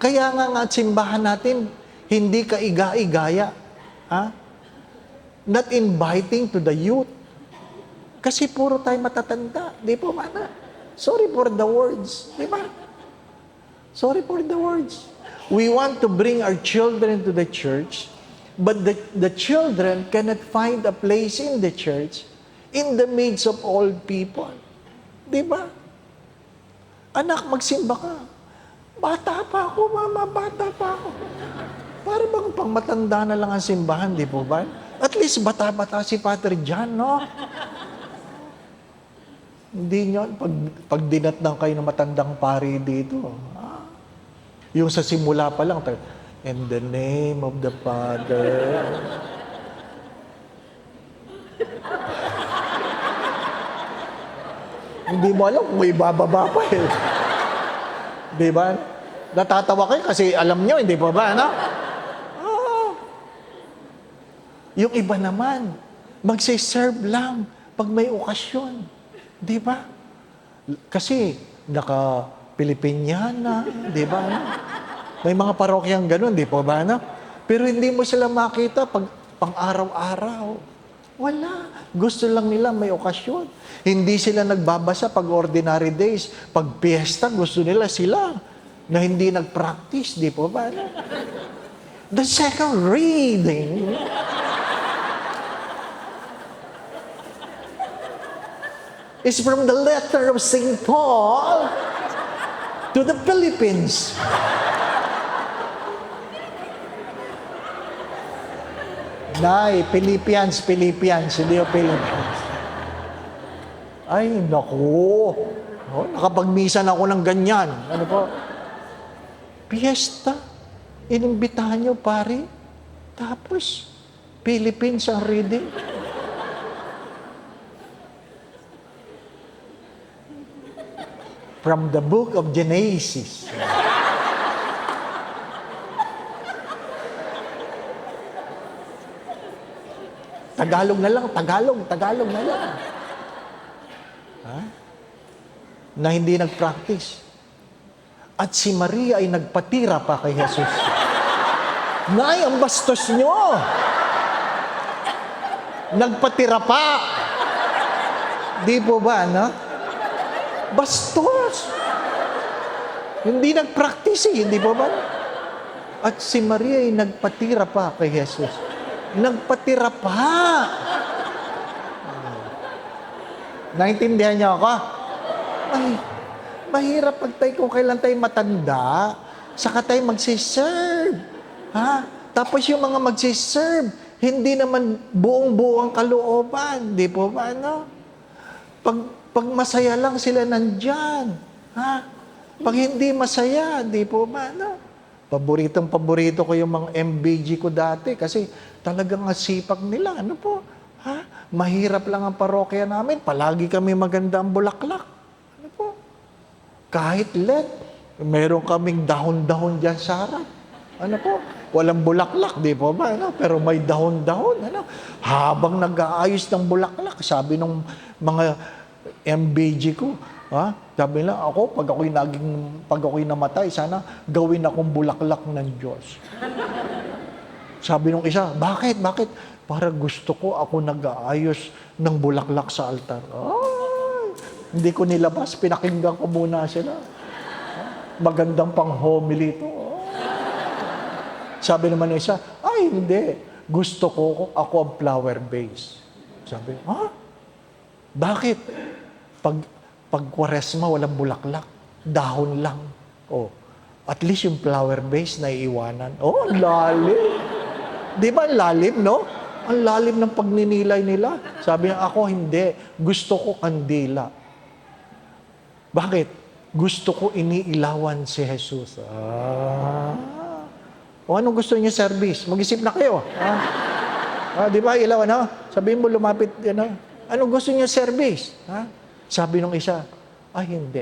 Kaya nga simbahan natin, hindi ka iga-igaya. Ha? Not inviting to the youth. Kasi puro tayo matatanda. Di po mana? Sorry for the words. Di ba? Sorry for the words. We want to bring our children to the church, but the children cannot find a place in the church in the midst of old people. Di ba? Anak, magsimba ka. Bata pa ako, mama, bata pa ako. Para bang pang matanda na lang ang simbahan, di po ba? At least bata-bata si Father John, no? Hindi nyo, pag dinatnang kayo ng matandang pari dito, yung sa simula pa lang, in the name of the Father. Hindi mo alam kung may bababa pa eh. Di ba? Natatawa kayo kasi alam nyo, hindi pa ba, ano? Yung iba naman, magsiserve lang pag may okasyon. Di ba? Kasi naka-Pilipinyana, di ba? May mga parokyang ganun, di pa ba? No? Pero hindi mo sila makita pag pang-araw-araw. Wala. Gusto lang nila may okasyon. Hindi sila nagbabasa pag ordinary days. Pag piyesta, gusto nila sila na hindi nag-practice. Di po ba? The second reading is from the letter of St. Paul to the Philippines. Nay, Philippians, hindi yung Philippines. Ay, naku. Oh, nakapagmisa na ako ng ganyan. Ano po? Fiesta. Inimbitahan nyo, pare. Tapos, Philippines ang reading. From the book of Genesis. Tagalog na lang, Tagalog na lang. Ha? Na hindi nag-practice. At si Maria ay nagpatira pa kay Jesus. Nay, ang bastos nyo! Nagpatira pa! Di po ba, no? Bastos! Hindi nag-practice hindi po ba? At si Maria ay nagpatira pa kay Jesus. Nagpatira pa! Naintindihan niyo ako? Ay, mahirap pag tayo kung kailan tayo matanda, saka tayo magsiserve. Ha? Tapos yung mga magsiserve, hindi naman buong-buo ang kalooban. Di po ba, no? Pag masaya lang sila nandyan. Ha? Pag hindi masaya, di po ba, no? Paborito ko yung mga MBG ko dati kasi talagang sipag nila. Ano po? Ha? Mahirap lang ang parokya namin. Palagi kami maganda ang bulaklak. Ano po? Kahit let, meron kaming dahon-dahon dyan sa harap. Ano po? Walang bulaklak, di po ba? Ano? Pero may dahon-dahon. Ano? Habang nag-aayos ng bulaklak, sabi ng mga MBG ko, ha? Sabi nila, pag ako'y namatay, sana gawin akong bulaklak ng Diyos. Sabi nung isa, bakit? Para gusto ko ako nag-aayos ng bulaklak sa altar. Hindi ko nilabas, pinakinggan ko muna sila. Magandang pang-homily ito. Sabi naman ng isa, ay hindi, gusto ko ako ang flower base. Sabi, bakit? Pag Kwaresma, walang bulaklak. Dahon lang. At least yung flower base na iiwanan. Ang lalim. Di ba ang lalim, no? Ang lalim ng pagninilay nila. Sabi niya, ako hindi. Gusto ko kandila. Bakit? Gusto ko iniilawan si Jesus. Anong gusto niyo service? Mag-isip na kayo. Di ba, ilawan, ha? Sabihin mo, lumapit, anong gusto niyo service? Sabi nung isa, hindi.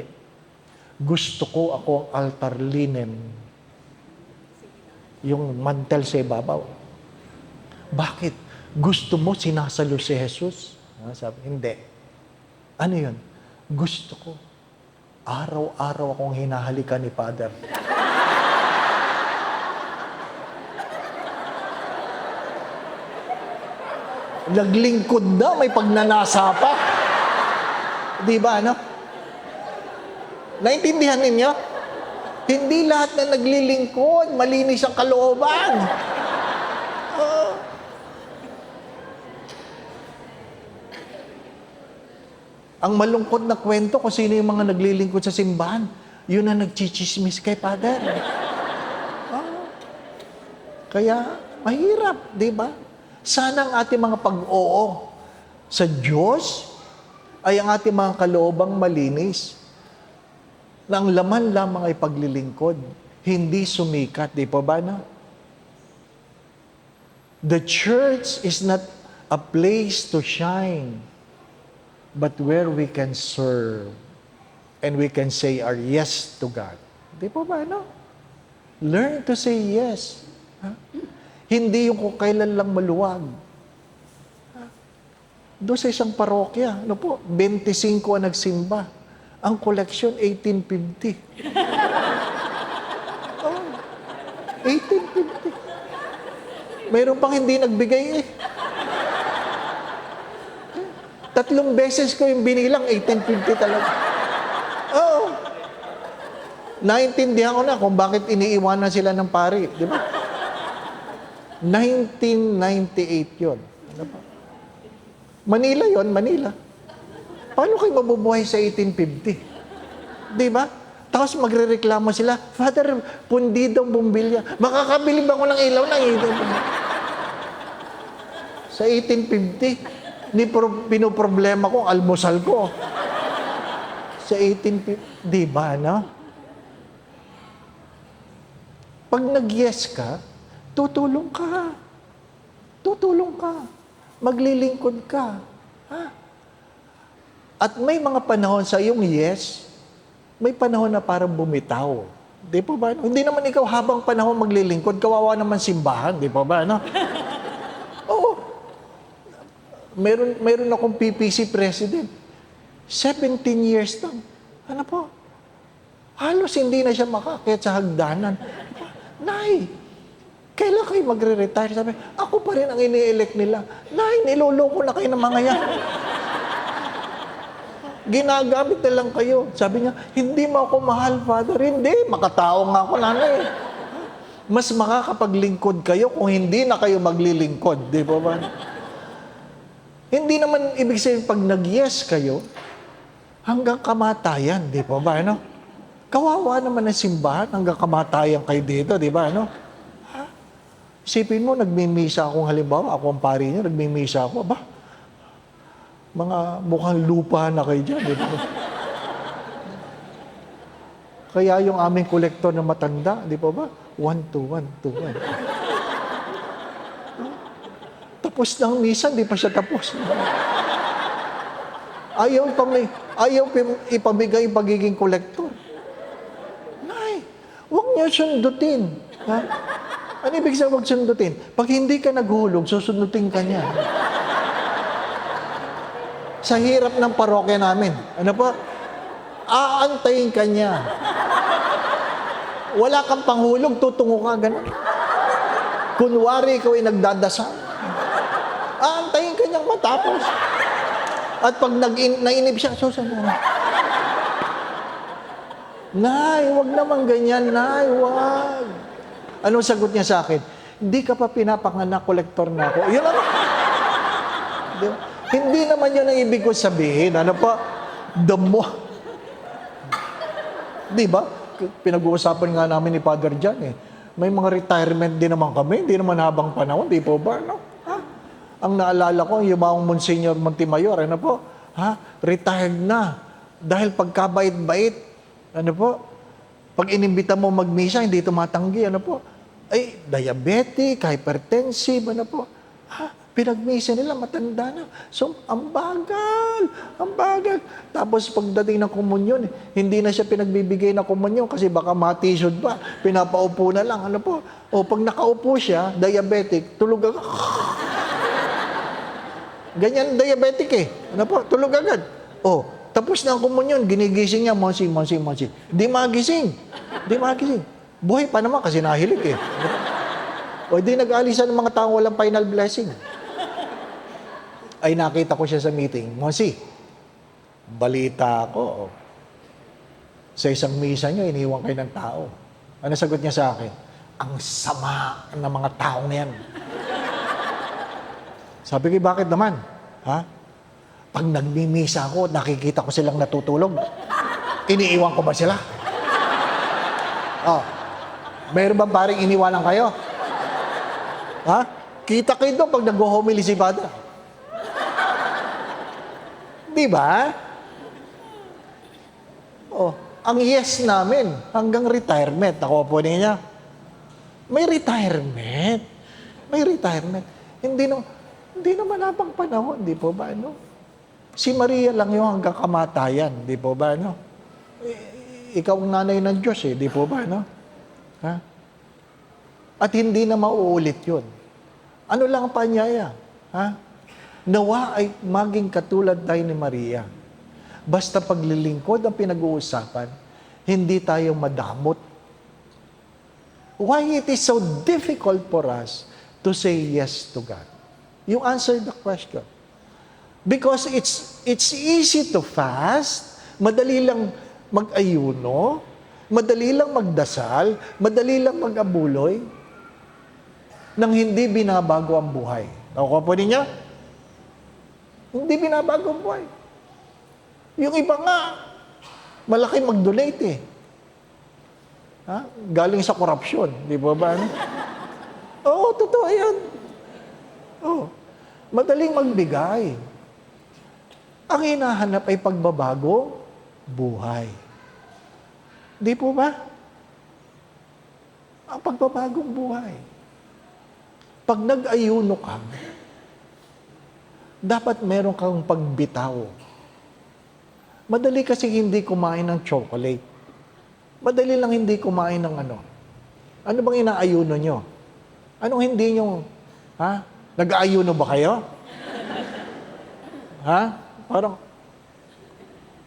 Gusto ko ako ang altar linen. Yung mantel sa ibabaw. Bakit? Gusto mo sinasalo si Jesus? Sabi, hindi. Ano yun? Gusto ko. Araw-araw akong hinahalikan ni Father. Naglingkod na, may pagnanasa pa. Di ba, ano? Naintindihan ninyo? Hindi lahat na naglilingkod, malinis ang kalooban. Ang malungkot na kwento kung sino yung mga naglilingkod sa simbahan, yun ang nagchichismis kay Father. Kaya, mahirap, di ba? Sana ang ating mga pag-oo sa Diyos ay ang ating mga kaloobang malinis na ang laman lamang ay paglilingkod, hindi sumikat. Di pa ba na? The church is not a place to shine, but where we can serve and we can say our yes to God. Di pa ba, no? Learn to say yes. Hindi yung kung kailan lang maluwag. Doon sa isang parokya, 25 ang nagsimba. Ang collection, 1850. 1850. Mayroon pang hindi nagbigay . 3 beses ko yung binilang, 1850 talaga. Oo. Naintindihan ko na kung bakit iniiwanan sila ng pari. Di ba? 1998 yun. Ano ba? Manila yon, Manila. Paano kayo mabubuhay sa 1850? Di ba? Tapos magrereklamo sila, Father, pundidong bumbilya. Makakabili ba ako ng ilaw ng ilaw? Sa 1850, pinoproblema ko ang almusal ko. Sa 1850, di ba, no? Pag nag-yes ka, tutulong ka. Tutulong ka. Maglilingkod ka. Ha? At may mga panahon sa iyong yes, may panahon na parang bumitaw. Di po ba? Hindi naman ikaw habang panahon maglilingkod, kawawa naman simbahan. Di po ba? No? Oo. Meron akong PPC president. 17 years lang. Ano po? Halos hindi na siya makakit sa hagdanan. Nay, kailan kayo magre-retire? Sabi, ako pa rin ang ini-elect nila. Nay, niloloko na kayo ng mga yan. Ginagamit na lang kayo. Sabi niya, hindi mo ako mahal, Father. Hindi, makatao nga ako, nanay. Mas makakapaglingkod kayo kung hindi na kayo maglilingkod. Di ba ba? Hindi naman ibig sabihin pag nag-yes kayo, hanggang kamatayan. Di ba ba? Ano? Kawawa naman ang simbahan hanggang kamatayan kayo dito. Di ba? Ano? Isipin mo, nagmimisa akong halimbawa, ako ang pari niya, nagmimisa ako, ba? Mga mukhang lupa na kayo dyan. Di ba? Kaya yung aming kolektor na matanda, di ba ba? 1 to 1 to 1. Tapos ng misa, di pa siya tapos. Ayaw ipamigay yung pagiging kolektor. Nay, huwag niyo sundutin. Ha? Ano ibig sabihin huwag sundutin? Pag hindi ka naghulog, susundutin ka niya. Sa hirap ng parokya namin, ano po? Aantayin ka niya. Wala kang panghulog, tutungo ka, gano'n. Kunwari, ikaw ay nagdadasal. Aantayin ka niyang matapos. At pag nainip siya, susunod. Nay, wag naman ganyan, Nay, wag. Anong sagot niya sa akin? Hindi ka pa pinapanganak, kolektor na ako. Yun ano? Hindi naman yun ang ibig ko sabihin. Ano pa? Damo. Di ba? Pinag-uusapan nga namin ni Father John eh. May mga retirement din naman kami. Hindi naman habang panahon. Di po ba? No? Ha? Ang naalala ko, yung mga Monsignor Montemayor, ano po? Ha? Retired na. Dahil pagkabait-bait, ano po? Pag inimbita mo magmisa, hindi tumatanggi, ano po? Ay, diabetic, hypertensive, ano po? Ha? Pinagmisa nila, matanda na. So, ang bagal. Tapos pagdating ng komunyon, hindi na siya pinagbibigay na komunyon kasi baka matisod pa. Pinapaupo na lang, ano po? O pag nakaupo siya, diabetic, tulog agad. Ganyan diabetic eh. Ano po? Tulog agad. O, tapos na ang komunyon, ginigising niya, Monsi. Di magising. Buhay pa naman kasi nahilig eh. O di nag-aalisan ng mga taong walang final blessing. Ay nakita ko siya sa meeting, Monsi, balita ako, sa isang misa niyo, iniwan kayo ng tao. Ano sagot niya sa akin? Ang sama ng mga taong yan. Sabi ko, bakit naman? Ha? Pag nagmimisa ako, nakikita ko silang natutulog. Iniiwan ko ba sila? Oh, mayroon bang paring iniwanan kayo? Ha? Kita kayo doon pag nag-homily si Father. Di ba? Oh, ang yes namin hanggang retirement. Ako po niya. May retirement. Hindi naman habang panahon, di po ba, no? Si Maria lang yung hanggang kamatayan, di po ba, no? Ikaw ang nanay ng Diyos, eh, di po ba, no? Ha? At hindi na mauulit yun. Ano lang ang panyaya? Ha? Nawa ay maging katulad tayo ni Maria. Basta paglilingkod ang pinag-uusapan, hindi tayo madamot. Why it is so difficult for us to say yes to God? You answer the question. Because it's easy to fast, madali lang mag-ayuno, madali lang magdasal, madali lang mag-abuloy, nang hindi binabago ang buhay. Nakuha po ninyo? Hindi binabago ang buhay. Yung iba nga, malaki mag-donate eh. Ha? Galing sa korupsyon. Di ba ba? Oo, totoo yan. Oo. Madaling magbigay. Ang hinahanap ay pagbabago, buhay. Di po ba? Ang pagbabagong buhay. Pag nag-ayuno ka, dapat meron kang pagbitaw. Madali kasi hindi kumain ng chocolate. Madali lang hindi kumain ng ano. Ano bang inaayuno nyo? Anong hindi nyo? Ha? Nag-aayuno ba kayo? Ha?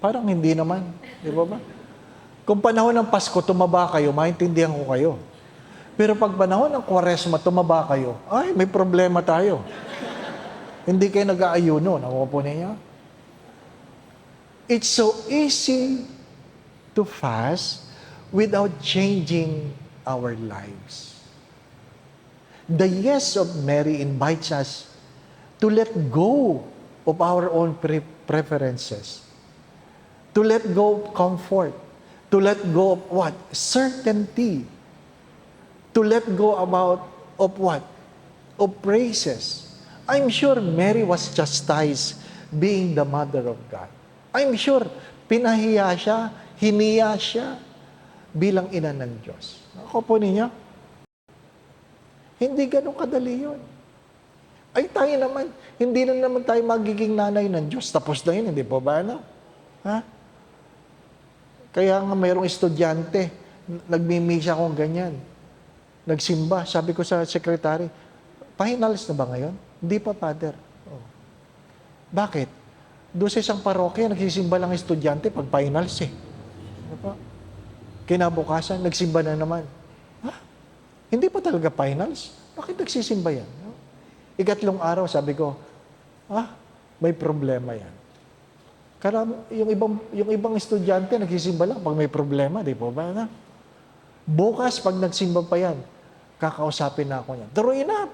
Parang hindi naman. Di ba ba? Kung panahon ng Pasko, tumaba kayo, maintindihan ko kayo. Pero pag panahon ng Kwaresma, tumaba kayo, ay, may problema tayo. Hindi kayo nag-aayuno. Nakuha po ninyo? It's so easy to fast without changing our lives. The yes of Mary invites us to let go of our own preferences, to let go of comfort, to let go of what? Certainty, to let go of what? Of praises. I'm sure Mary was chastised being the mother of God. I'm sure pinahiya siya, hiniya siya bilang ina ng Diyos. Ako po ninyo, hindi ganun kadali yun. Ay tayo naman, hindi na naman tayo magiging nanay ng Diyos. Tapos na yun, hindi po ba? Ano? Ha? Kaya nga mayroong estudyante, nagmimisa akong ganyan. Nagsimba, sabi ko sa secretary, finals na ba ngayon? Hindi pa, Father. Oh. Bakit? Doon sa isang parokya, nagsisimba lang estudyante pag finals eh. Ano pa? Kinabukasan, nagsimba na naman. Ha? Hindi pa talaga finals? Bakit nagsisimba yan? Ikatlong araw, sabi ko, may problema yan. Yung ibang estudyante, nagsisimba lang pag may problema, di po ba? Na? Bukas, pag nagsimba pa yan, kakausapin na ako niya. True enough.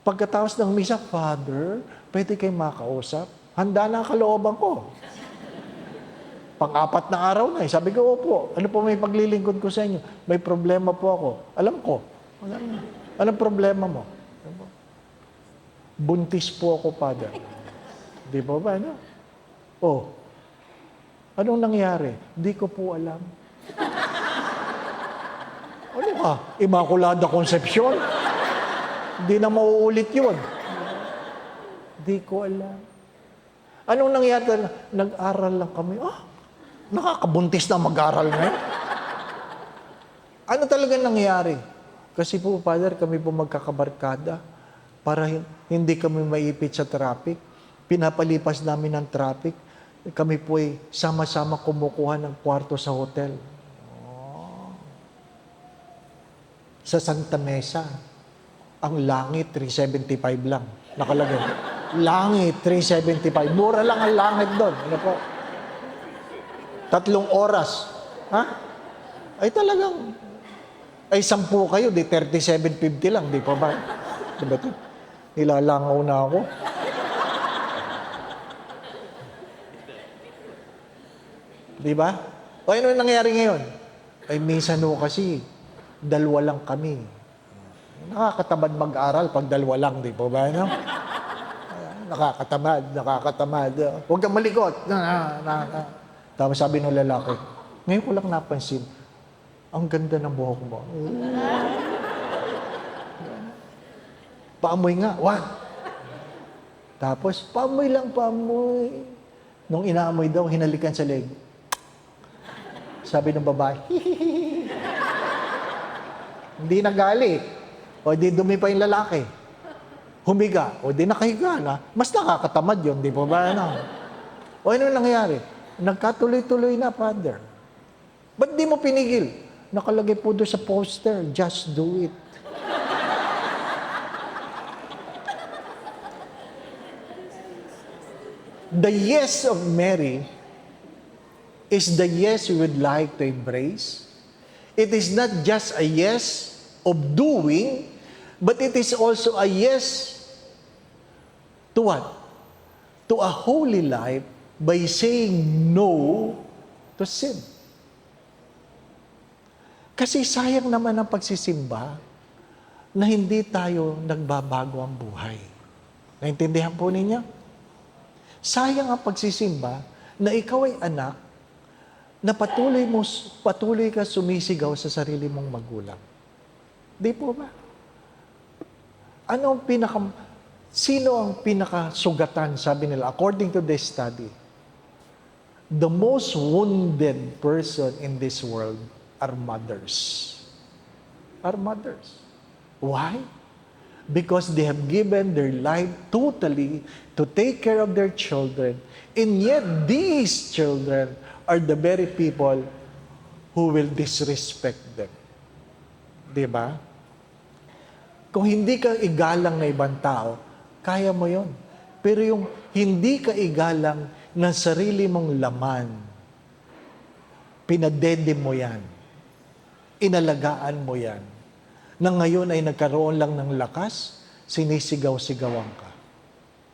Pagkatapos ng misa, Father, pwede kayo makausap? Handa na ang kalooban ko. Pang-apat na araw na eh. Sabi ko, opo. Ano po may paglilingkod ko sa inyo? May problema po ako. Alam ko. Anong problema mo? Buntis po ako, Father. Di ba ba? Ano? Oh. Anong nangyari? Di ko po alam. Ano ka? Immaculada Conception? Di na mauulit yun. Di ko alam. Anong nangyari? Nag-aral lang kami. Nakakabuntis na mag-aral ngayon. Ano talaga nangyari? Kasi po, Father, kami po magkakabarkada para hindi kami maipit sa traffic. Pinapalipas namin ang traffic. Kami po ay sama-sama kumukuha ng kwarto sa hotel. Sa Santa Mesa, ang langit, 375 lang. Nakalagay. Langit, 375. Mura lang ang langit doon. Ano po? 3 oras. Ha? Ay talagang, ay 10 kayo, di 37.50 lang, di pa ba? Diba ito? Nilalangaw na ako. Di ba? O ano nangyayari ngayon? Ay minsan no kasi, 2 lang kami. Nakakatamad mag-aral pag 2 lang, di ba ba? No? Nakakatamad. Huwag kang malikot. Tapos sabi ng lalaki, ngayon ko lang napansin, ang ganda ng buhok mo. Paamoy nga, wag. Tapos, paamoy lang, paamoy. Nung inaamoy daw, hinalikan sa leg. Sabi ng babae, hihihi. Hindi nagalit. O di dumi pa yung lalaki. Humiga. O di nakahiga na. Mas nakakatamad yun, di ba ba? Ano? O ano nangyayari? Nagkatuloy-tuloy na, Father. Ba't di mo pinigil? Nakalagay po doon sa poster, just do it. The yes of Mary is the yes we would like to embrace. It is not just a yes of doing, but it is also a yes to what? To a holy life by saying no to sin. Kasi sayang naman ang pagsisimba na hindi tayo nagbabago ang buhay. Naintindihan po ninyo? Sayang ang pagsisimba na ikaw ay anak na patuloy ka sumisigaw sa sarili mong magulang. Di po ba? Sino ang pinakasugatan, sabi nila, according to this study? The most wounded person in this world are mothers. Are mothers. Why? Because they have given their life totally to take care of their children, and yet these children are the very people who will disrespect them. Diba? Kung hindi ka igalang na ibang tao, kaya mo yon. Pero yung hindi ka igalang ng sarili mong laman, pinadede mo yan, inalagaan mo yan, na ngayon ay nagkaroon lang ng lakas, sinisigaw-sigawan ka.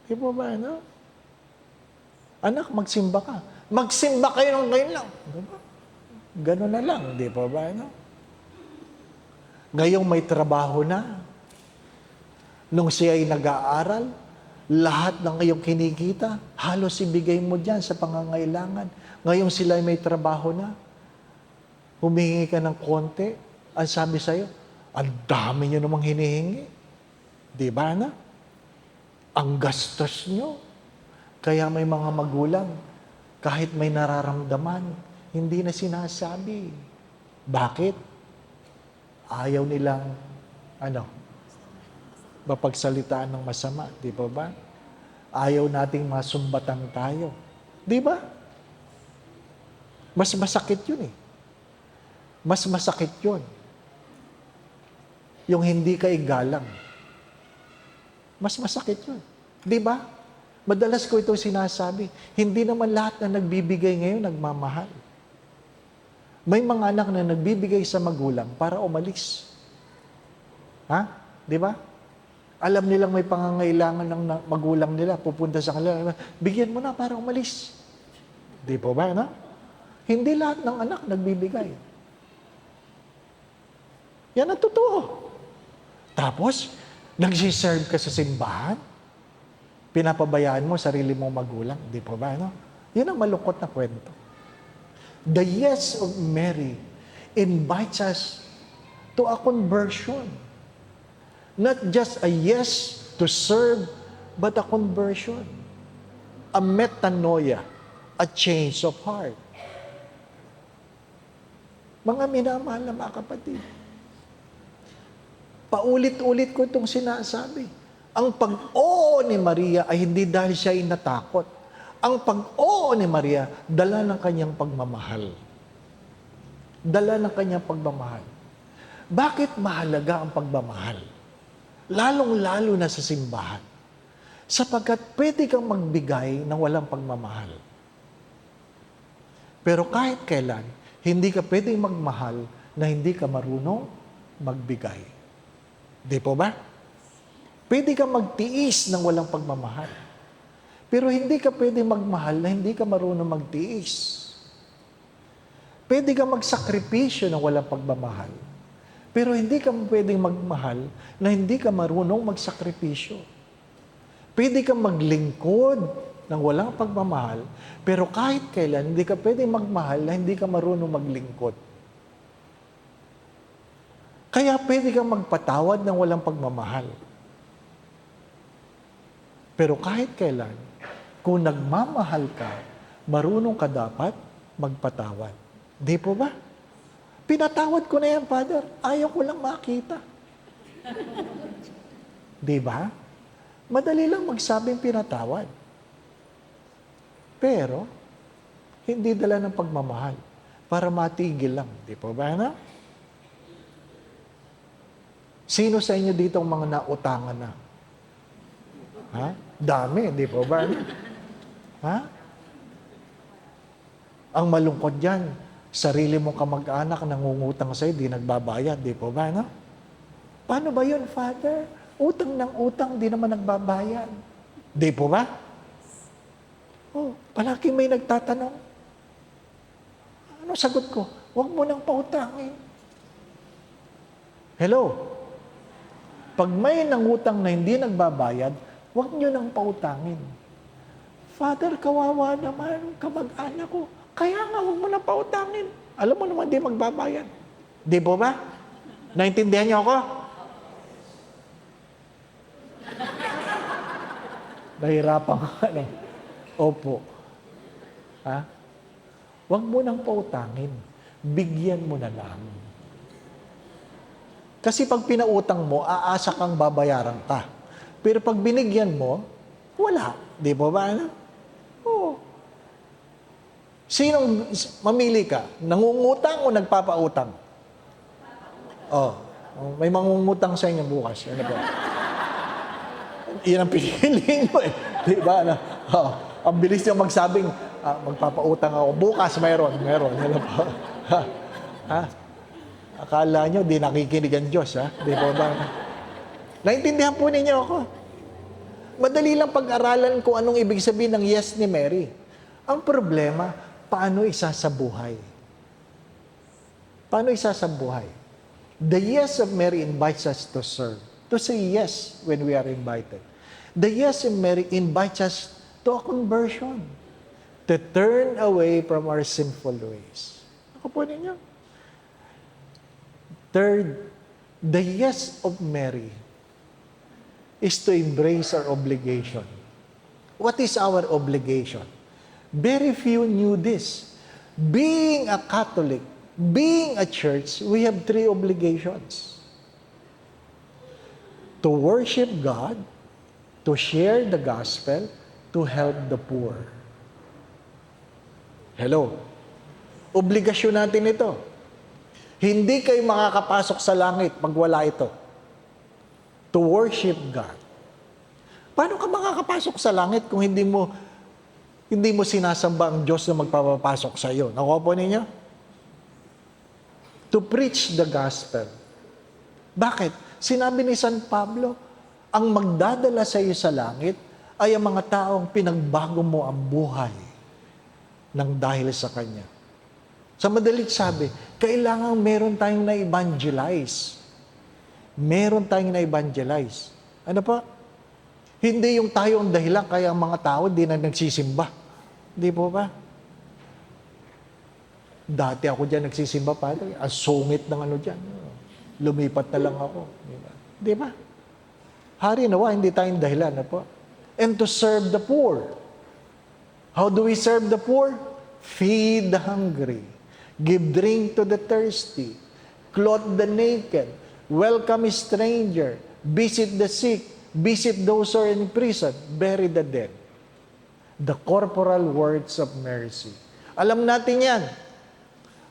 Di ba ba, ano? Anak, magsimba ka. Magsimba kayo ng ngayon lang. Diba? Gano'n na lang, di ba ba, ano? Ngayong may trabaho na, nung siya ay nag-aaral, lahat ng iyong kinikita, halos ibigay mo dyan sa pangangailangan. Ngayong sila ay may trabaho na, humingi ka ng konti, ang sabi sa'yo, ang dami nyo namang hinihingi. Di ba na? Ang gastos nyo. Kaya may mga magulang, kahit may nararamdaman, hindi na sinasabi. Bakit? Ayaw nilang, mapagsalitaan ng masama. Di ba ba? Ayaw nating masumbatan tayo. Di ba? Mas masakit yun eh. Mas masakit yun. Yung hindi ka igalang. Mas masakit yun. Di ba? Madalas ko ito sinasabi, hindi naman lahat na nagbibigay ngayon nagmamahal. May mga anak na nagbibigay sa magulang para umalis. Ha? Di ba? Alam nilang may pangangailangan ng magulang nila, pupunta sa kanila, bigyan mo na para umalis. Di po ba? No? Hindi lahat ng anak nagbibigay. Yan ang totoo. Tapos, nagsiserve ka sa simbahan, pinapabayaan mo sarili mong magulang. Di po ba? No? Yan ang malungkot na kwento. The yes of Mary invites us to a conversion. Not just a yes to serve, but a conversion. A metanoia, a change of heart. Mga minamahal na mga kapatid, paulit-ulit ko itong sinasabi. Ang pag-oo ni Maria ay hindi dahil siya ay natakot. Ang pag-oo ni Maria, dala ng kanyang pagmamahal. Dala ng kanyang pagmamahal. Bakit mahalaga ang pagmamahal? Lalong-lalo na sa simbahan. Sapagkat pwede kang magbigay ng walang pagmamahal. Pero kahit kailan, hindi ka pwedeng magmahal na hindi ka marunong magbigay. Di po ba? Pwede kang magtiis ng walang pagmamahal. Pero hindi ka pwedeng magmahal na hindi ka marunong magtiis. Pwede kang magsakripisyo ng walang pagmamahal. Pero hindi ka pwedeng magmahal na hindi ka marunong magsakripisyo. Pwede kang maglingkod ng walang pagmamahal, pero kahit kailan, hindi ka pwedeng magmahal na hindi ka marunong maglingkod. Kaya pwede kang magpatawad ng walang pagmamahal. Pero kahit kailan, kung nagmamahal ka, marunong ka dapat magpatawad. Di po ba? Pinatawad ko na yan, Father. Ayaw ko lang makita. Di ba? Madali lang magsabing pinatawad. Pero, hindi dala ng pagmamahal para matigil lang. Di po ba na? Sino sa inyo dito ang mga nautangan na? Ha? Dami, di po ba? Ha? Ang malungkot dyan, sarili mong kamag-anak nangungutang sa'yo, di nagbabayad, di po ba, no? Paano ba yun, Father? Utang ng utang, di naman nagbabayad. Di po ba? Oh, palagi may nagtatanong. Ano sagot ko? Huwag mo nang pautangin. Hello? Pag may nangutang na hindi nagbabayad, huwag nyo nang pautangin. Father, kawawa naman, kamag-anak ko. Kaya nga, huwag mo nang pautangin. Alam mo naman, di magbabayad. Di po ba? Naintindihan niyo ako? Nahirapan ka, ano? Opo. Ha? Huwag mo nang pautangin. Bigyan mo na lang. Kasi pag pinautang mo, aasa kang babayaran ka. Pero pag binigyan mo, wala. Di ba ba? Ano? Oo. Sinong mamili ka? Nangungutang o nagpapautang? Oh. May mangungutang sa inyo bukas. Ano po? Yan ang pinili nyo eh. Di ba? Ano? Oh. Ang bilis nyo magsabing, magpapautang ako. Bukas, meron. Ano po? Ha? Akala nyo, di nakikinig ang Diyos, ha? Di ba ba? Naintindihan po ninyo ako. Madali lang pag-aralan kung anong ibig sabihin ng yes ni Mary. Ang problema, paano isasabuhay? Paano isasabuhay? The yes of Mary invites us to serve. To say yes when we are invited. The yes of Mary invites us to a conversion. To turn away from our sinful ways. Ako po ninyo. Third, the yes of Mary is to embrace our obligation. What is our obligation? Very few knew this. Being a Catholic, being a church, we have 3 obligations. To worship God, to share the gospel, to help the poor. Hello? Obligasyon natin ito. Hindi kayo makakapasok sa langit pag wala ito. To worship God. Paano ka makakapasok sa langit kung hindi mo sinasamba ang Diyos na magpapapasok sa iyo? Nakuha po ninyo? To preach the gospel. Bakit? Sinabi ni San Pablo, ang magdadala sa iyo sa langit ay ang mga taong pinagbago mo ang buhay ng dahil sa Kanya. Sa madalit sabi, kailangan meron tayong na-evangelize. Meron tayong na-evangelize. Ano pa? Hindi yung tayo ang dahilan kaya ang mga tao di na nagsisimba. Di po ba? Dati ako dyan nagsisimba, Padre. Ang sungit ng ano dyan. Lumipat na lang ako. Di ba? Hari nawa, hindi tayong dahilan. Ano po? And to serve the poor. How do we serve the poor? Feed the hungry. Give drink to the thirsty. Clothe the naked. Welcome a stranger. Visit the sick. Visit those who are in prison. Bury the dead. The corporal words of mercy. Alam natin yan.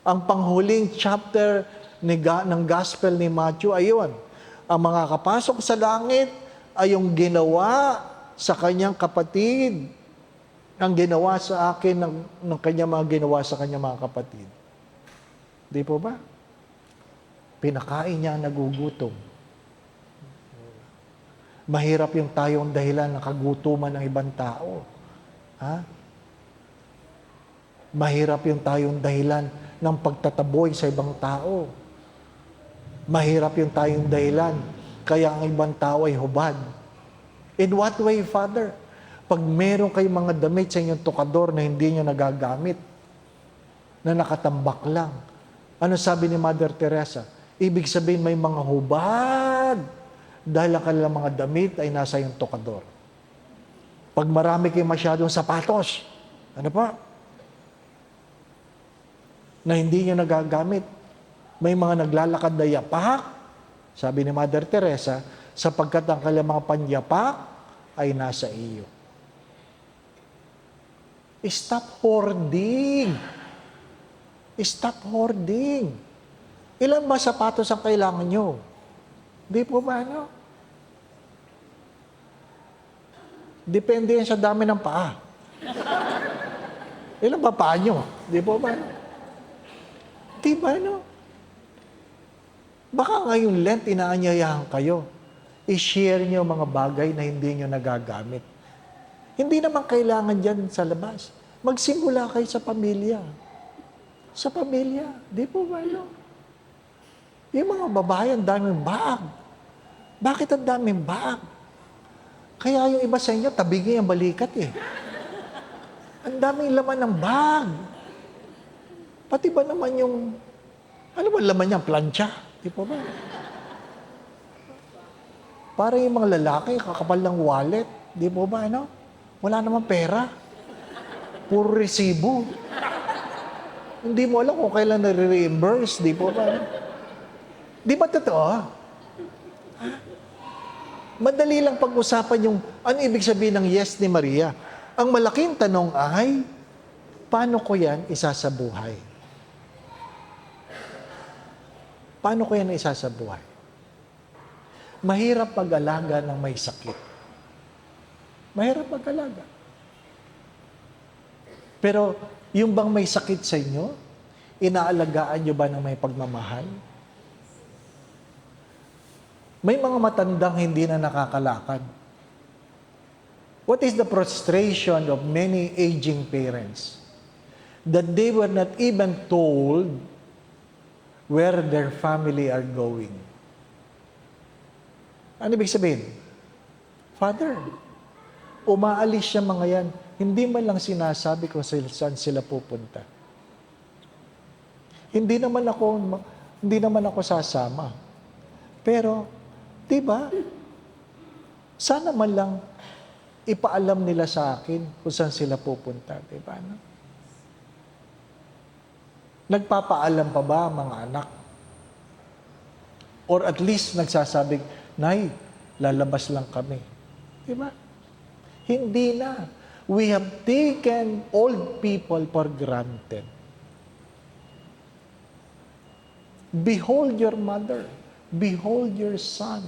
Ang panghuling chapter ng Gospel ni Matthew, ayun. Ang mga kapasok sa langit ay yung ginawa sa kanyang kapatid. Ang ginawa sa akin ng kanyang mga ginawa sa kanyang mga kapatid. Di po ba? Pinakain niya ang nagugutom. Mahirap yung tayong dahilan ng kagutuman ng ibang tao. Ha? Mahirap yung tayong dahilan ng pagtataboy sa ibang tao. Mahirap yung tayong dahilan kaya ang ibang tao ay hubad. In what way, Father? Pag meron kayong mga damit sa inyong tukador na hindi nyo nagagamit, na nakatambak lang, ano sabi ni Mother Teresa? Ibig sabihin may mga hubad dahil ang kanilang mga damit ay nasa iyong tukador. Pag marami kayong masyadong sapatos, ano pa? Na hindi nyo nagagamit, may mga naglalakad na yapak, sabi ni Mother Teresa, sapagkat ang kanilang mga panyapak ay nasa iyo. Stop hoarding. Stop hoarding. Ilan ba sapatos ang kailangan nyo? Di po ba, ano? Depende yan sa dami ng paa. Ilan ba paa nyo? Di po ba? Di ba, no? Baka ngayong Lent, inaanyayahan kayo. I-share nyo mga bagay na hindi nyo nagagamit. Hindi naman kailangan dyan sa labas. Magsimula kayo sa pamilya. Sa pamilya. Di po ba, no? Yung mga babae, ang daming bag. Bakit ang daming bag? Kaya yung iba sa inyo, tabigi ang balikat eh. Ang daming laman ng bag. Pati ba naman yung, ano ba laman niya? Plancha. Di po ba? Para yung mga lalaki, kakapal ng wallet. Di po ba, ano? Wala namang pera. Puro resibo. Hindi mo alam kung kailan na-reimburse. Di po ba, ano? Di ba totoo? Madali lang pag-usapan yung ano ibig sabihin ng yes ni Maria. Ang malaking tanong ay, paano ko yan isasabuhay? Paano ko yan isasabuhay? Mahirap pag-alaga ng may sakit. Mahirap pag-alaga. Pero yung bang may sakit sa inyo, inaalagaan nyo ba ng may pagmamahal? May mga matandang hindi na nakakalakad. What is the frustration of many aging parents? That they were not even told where their family are going. Ano ibig sabihin? Father, umaalis siya mga yan. Hindi man lang sinasabi kung saan sila pupunta. Hindi naman ako sasama. Pero, di ba? Sana man lang ipaalam nila sa akin kung saan sila pupunta. Di ba? No? Nagpapaalam pa ba mga anak? Or at least nagsasabing, Nay, lalabas lang kami. Di ba? Hindi na. We have taken old people for granted. Behold your mother. Behold your son.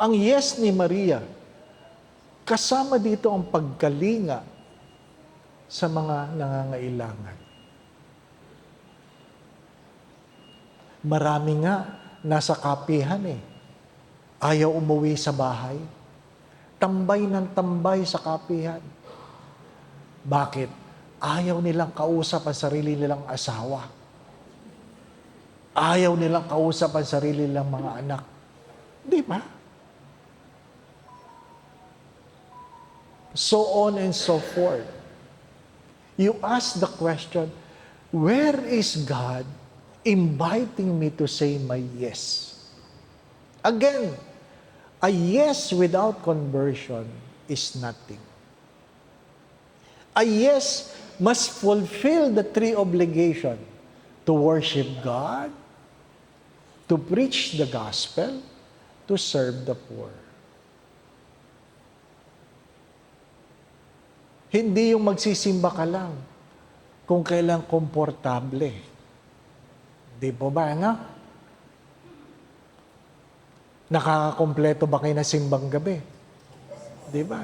Ang yes ni Maria, kasama dito ang pagkalinga sa mga nangangailangan. Marami nga nasa kapihan eh. Ayaw umuwi sa bahay. Tambay ng tambay sa kapihan. Bakit? Ayaw nilang kausap ang sarili nilang asawa. Ayaw nilang kausap ang sarili nilang mga anak. Di ba? So on and so forth. You ask the question, where is God inviting me to say my yes? Again, a yes without conversion is nothing. A yes must fulfill the three obligations: to worship God, to preach the gospel, to serve the poor. Hindi yung magsisimba ka lang kung kailan komportable. Di po ba, nga? Nakakakompleto ba kayo na simbang gabi? Di ba?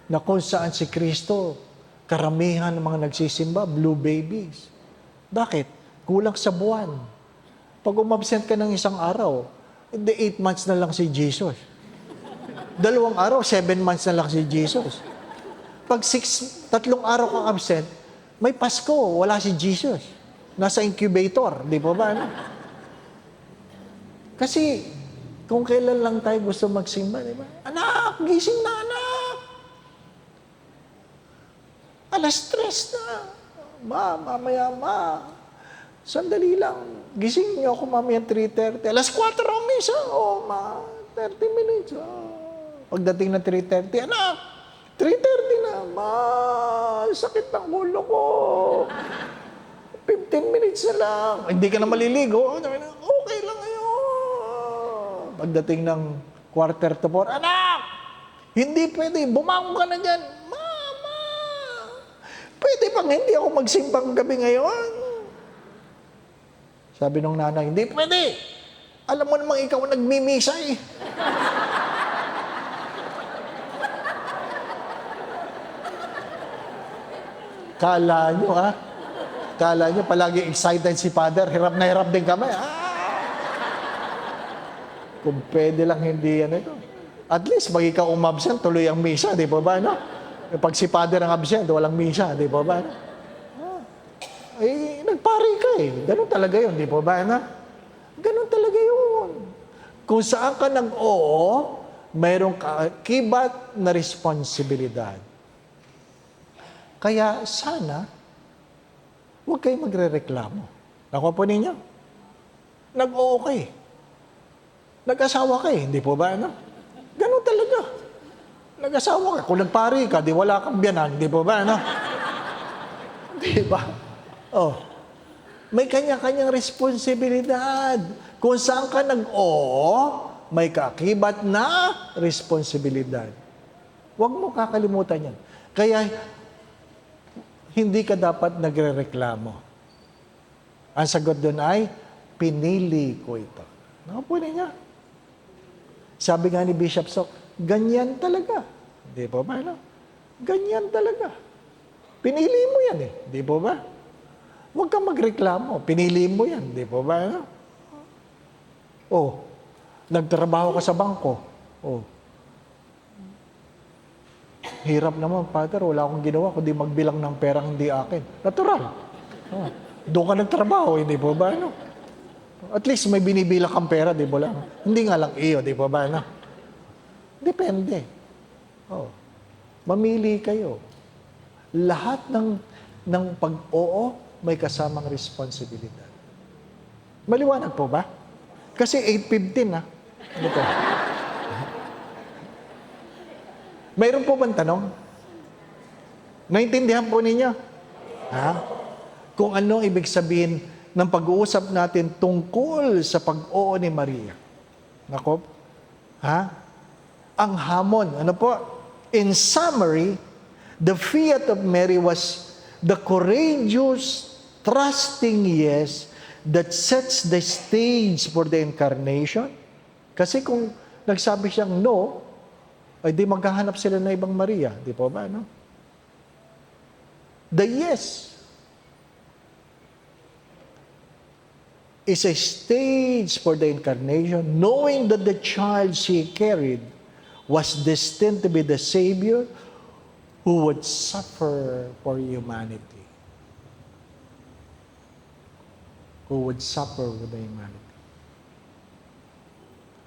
Na kung saan si Kristo, karamihan ng mga nagsisimba, blue babies. Bakit? Kulang sa buwan. Pag umabsent ka ng isang araw, hindi 8 months na lang si Jesus. 2 araw, 7 months na lang si Jesus. Pag 3 araw kang absent, may Pasko, wala si Jesus. Nasa incubator, di ba ba? Ano? Kasi, kung kailan lang tayo gusto magsimba, di ba? Anak, gising na anak! 3:00 na. Mamaya. Sandali lang. Gising niyo ako mamaya 3:30. 4:00 ang misa. Ma, 30 minutes. Pagdating na 3:30, anak, 3:30 na. Ma, sakit ng ulo ko. 15 minutes na lang. Hindi ka na maliligo. Okay lang ngayon. Pagdating ng 3:45, anak, hindi pwede. Bumangon ka na dyan. Mama, pwede bang hindi ako magsimbang gabi ngayon? Sabi nung nanay, hindi pwede. Alam mo namang ikaw ang nagmimisa eh. Kala nyo, ha? Kala nyo, palagi excited si Father, hirap na hirap din kami. Kung pwede lang hindi yan ito. At least, pag ikaw umabsent, tuloy ang misa, di ba ba, no? Pag si Father ang absent, walang misa, di ba ba, no? Nagpari ka eh. Ganun talaga yun, di ba ba, no? Ganun talaga yun. Kung saan ka nag-oo, mayroong kibat na responsibilidad. Kaya sana, huwag kayo magre-reklamo. Nakuha po ninyo? Nag-oo kayo. Nag-asawa kayo, hindi po ba? Ano? Ganun talaga. Nag-asawa ka. Kung nagpari ka, di wala kang biyanan, hindi po ba? Ano? Di ba? Oh. May kanya-kanyang responsibilidad. Kung saan ka nag-oo, may kakibat na responsibilidad. Huwag mo kakalimutan yan. Kaya, hindi ka dapat nagre-reklamo. Ang sagot doon ay, pinili ko ito. Nakapunin niya. Sabi nga ni Bishop Sok, ganyan talaga. Di ba ba? No? Ganyan talaga. Pinili mo yan eh. Di ba ba? Huwag kang magreklamo. Pinili mo yan. Di ba ba? No? Oh, nagtrabaho ka sa bangko. Oh, hirap naman, Father, wala akong ginawa kundi magbilang ng perang hindi akin. Natural. Oh. Doon ka nagtrabaho, hindi po ba? No? At least may binibilang kang pera, di ba lang? Hindi nga lang iyo, di ba ba? No? Depende. Oh. Mamili kayo. Lahat ng pag-oo may kasamang responsibilidad. Maliwanag po ba? Kasi 8:15 na. Ano po? Mayroon po bang tanong? Naintindihan po ninyo? Ha? Kung ano ibig sabihin ng pag-uusap natin tungkol sa pag-oo ni Maria. Nako? Ha? Ang hamon. Ano po? In summary, the fiat of Mary was the courageous, trusting yes that sets the stage for the incarnation. Kasi kung nagsabi siyang no, ay di maghahanap sila na ibang Maria. Di po ba, no? The yes is a stage for the incarnation, knowing that the child she carried was destined to be the Savior who would suffer for humanity. Who would suffer with the humanity.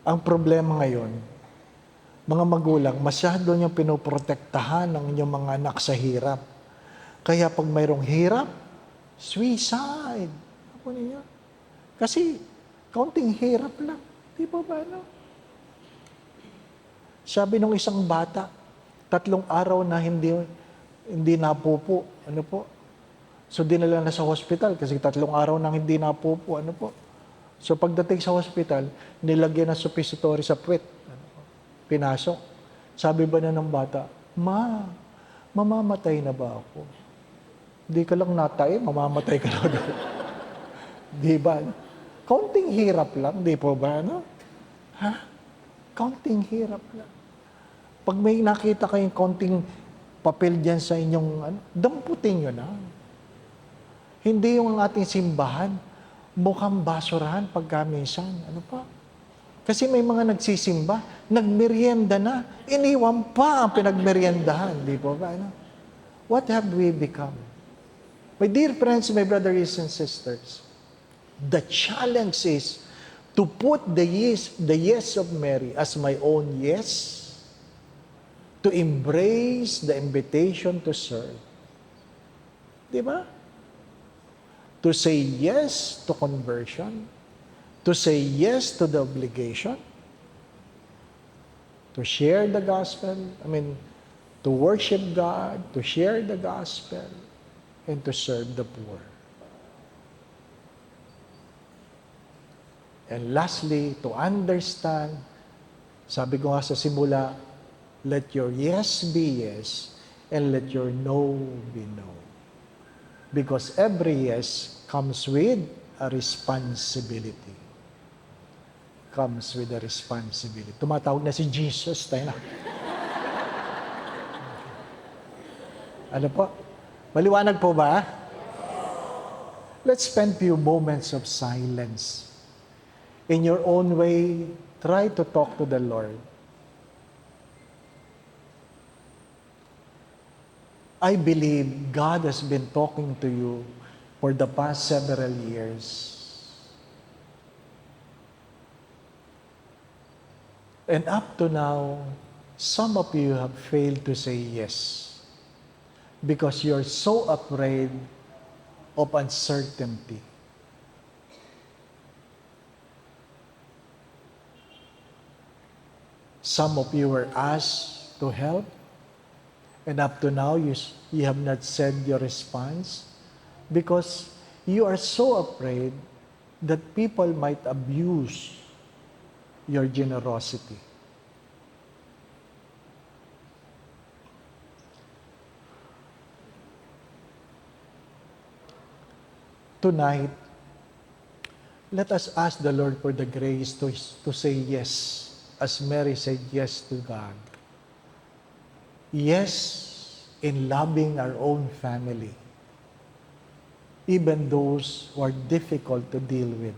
Ang problema ngayon, mga magulang, masyado niyong pinoprotektahan ng inyong mga anak sa hirap. Kaya pag mayroong hirap, suicide. Ako niyo. Kasi, kaunting hirap lang. Di ba ba, no? Sabi nung isang bata, 3 araw na hindi napupo. Ano po? So, dinala na sa hospital kasi 3 araw nang hindi napupo. Ano po? So, pagdating sa hospital, nilagyan ng suppository sa puwet. Pinasok. Sabi ba na ng bata, Ma, mamamatay na ba ako? Di ka lang natay, mamamatay ka na agad. Di ba? Kaunting hirap lang, di po ba? No? Ha? Kaunting hirap lang. Pag may nakita kayong kaunting papel dyan sa inyong, damputin nyo na. Hindi yung ating simbahan, mukhang basurahan pagka minsan. Ano pa? Kasi may mga nagsisimba, nagmerienda na, iniwan pa ang pinagmeriendahan. Di po ba? Ano? What have we become? My dear friends, my brothers and sisters, the challenge is to put the yes of Mary as my own yes, to embrace the invitation to serve. Di ba? To say yes to conversion, to say yes to the obligation, to share the gospel, to worship God, to share the gospel, and to serve the poor. And lastly, to understand, sabi ko nga sa simula, let your yes be yes, and let your no be no. Because every yes comes with a responsibility. Comes with a responsibility. Tumatawag na si Jesus. Tayo na. Ano po? Maliwanag po ba? Let's spend few moments of silence. In your own way, try to talk to the Lord. I believe God has been talking to you for the past several years. And up to now, some of you have failed to say yes because you're so afraid of uncertainty. Some of you were asked to help, and up to now, you have not said your response because you are so afraid that people might abuse your generosity. Tonight, let us ask the Lord for the grace to say yes, as Mary said yes to God. Yes in loving our own family, even those who are difficult to deal with.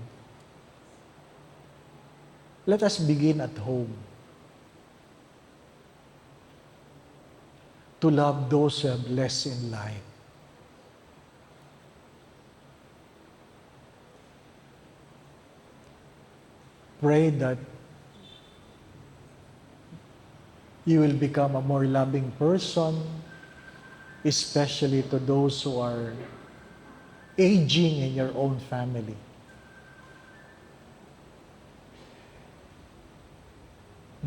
Let us begin at home to love those who have less in life. Pray that you will become a more loving person, especially to those who are aging in your own family.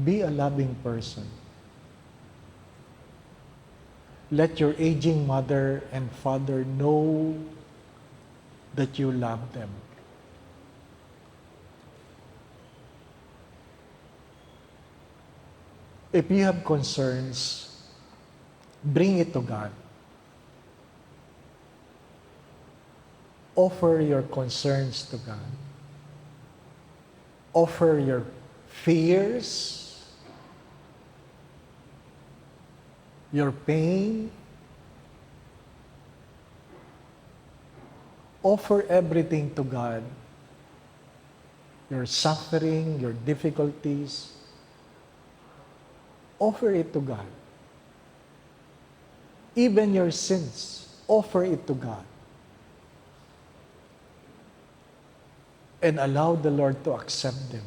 Be a loving person. Let your aging mother and father know that you love them. If you have concerns, bring it to God. Offer your concerns to God. Offer your fears, your pain. Offer everything to God. Your suffering, your difficulties. Offer it to God. Even your sins, offer it to God. And allow the Lord to accept them,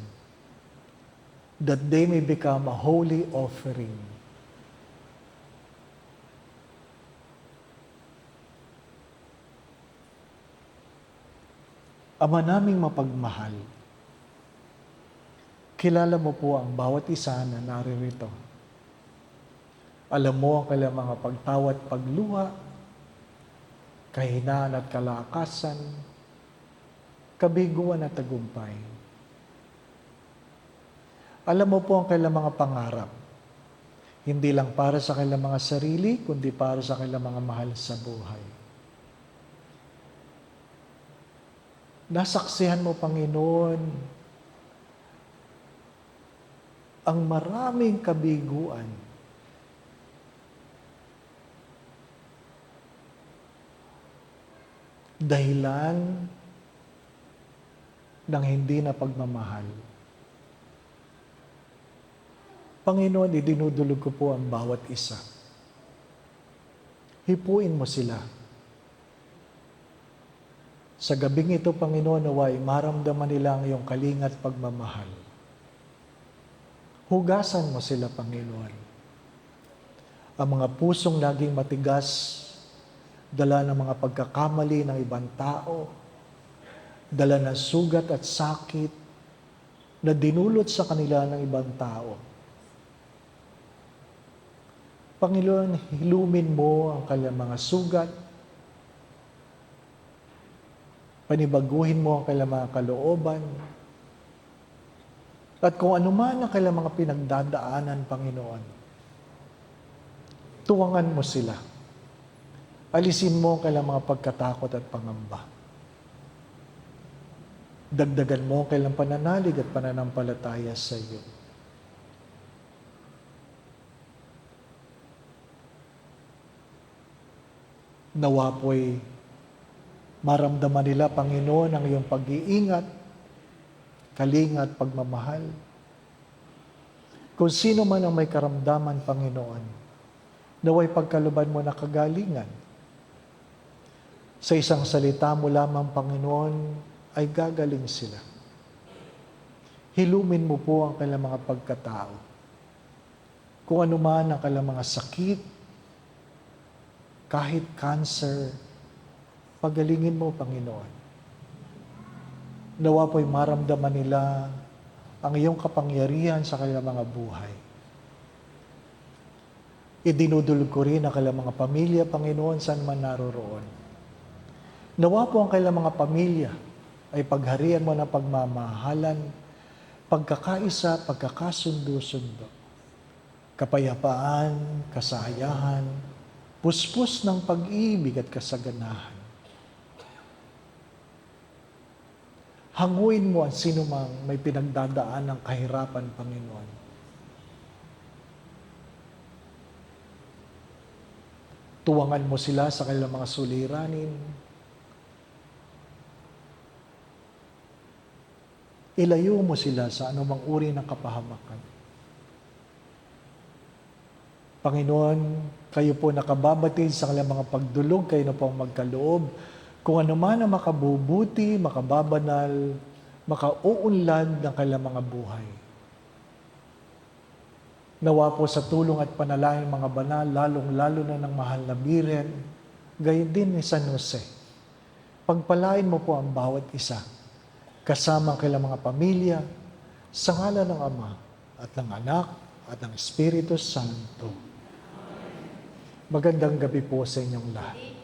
that they may become a holy offering. Ama naming mapagmahal, kilala mo po ang bawat isa na naririto. Alam mo ang kailang mga pagtawa at pagluha, kahinaan at kalakasan, kabiguan at tagumpay. Alam mo po ang kailang mga pangarap, hindi lang para sa kailang mga sarili, kundi para sa kailang mga mahal sa buhay. Nasaksihan mo, Panginoon, ang maraming kabiguan dahilan ng hindi na pagmamahal. Panginoon, idinudulog ko po ang bawat isa. Hipuin mo sila. Sa gabing ito, Panginoon, naway maramdaman nila ang iyong kalingat pagmamahal. Hugasan mo sila, Panginoon. Ang mga pusong naging matigas, dala ng mga pagkakamali ng ibang tao, dala ng sugat at sakit na dinulot sa kanila ng ibang tao. Panginoon, hilumin mo ang kanilang mga sugat, panibaguhin mo ang kanilang mga kalooban, at kung ano man ang kanilang mga pinagdadaanan, Panginoon, tuwangan mo sila. Alisin mo ang kailang mga pagkatakot at pangamba. Dagdagan mo ang kailang pananalig at pananampalataya sa iyo. Nawa po'y maramdaman nila, Panginoon, ang iyong pag-iingat, kalinga at pagmamahal. Kung sino man ang may karamdaman, Panginoon, naway pagkaluban mo na kagalingan. Sa isang salita mo lamang, Panginoon, ay gagaling sila. Hilumin mo po ang kanilang mga pagkatao. Kung ano man ang kanilang mga sakit, kahit cancer, pagalingin mo, Panginoon. Nawa po'y maramdaman nila ang iyong kapangyarihan sa kanilang mga buhay. Idinudulog ko rin ang kanilang mga pamilya, Panginoon, saan man naroroon. Nawa po ang kanilang mga pamilya ay pagharian mo ng pagmamahalan, pagkakaisa, pagkakasundo-sundo, kapayapaan, kasayahan, puspos ng pag-ibig at kasaganahan. Hanguin mo ang sinumang may pinagdadaan ng kahirapan, Panginoon. Tuwangan mo sila sa kanilang mga suliranin. Ilayo mo sila sa anumang uri ng kapahamakan. Panginoon, kayo po nakababatid sa kanilang mga pagdulog, kayo na po ang magkaloob. Kung ano man ang makabubuti, makababanal, makauunlad ng kanilang mga buhay. Nawa po sa tulong at panalangin mga banal, lalong-lalo na ng mahal na Biren, gayon din ni San Jose. Pagpalain mo po ang bawat isa, kasama ang kanilang mga pamilya, sa ngalan ng Ama at ng Anak at ng Espiritu Santo. Magandang gabi po sa inyong lahat.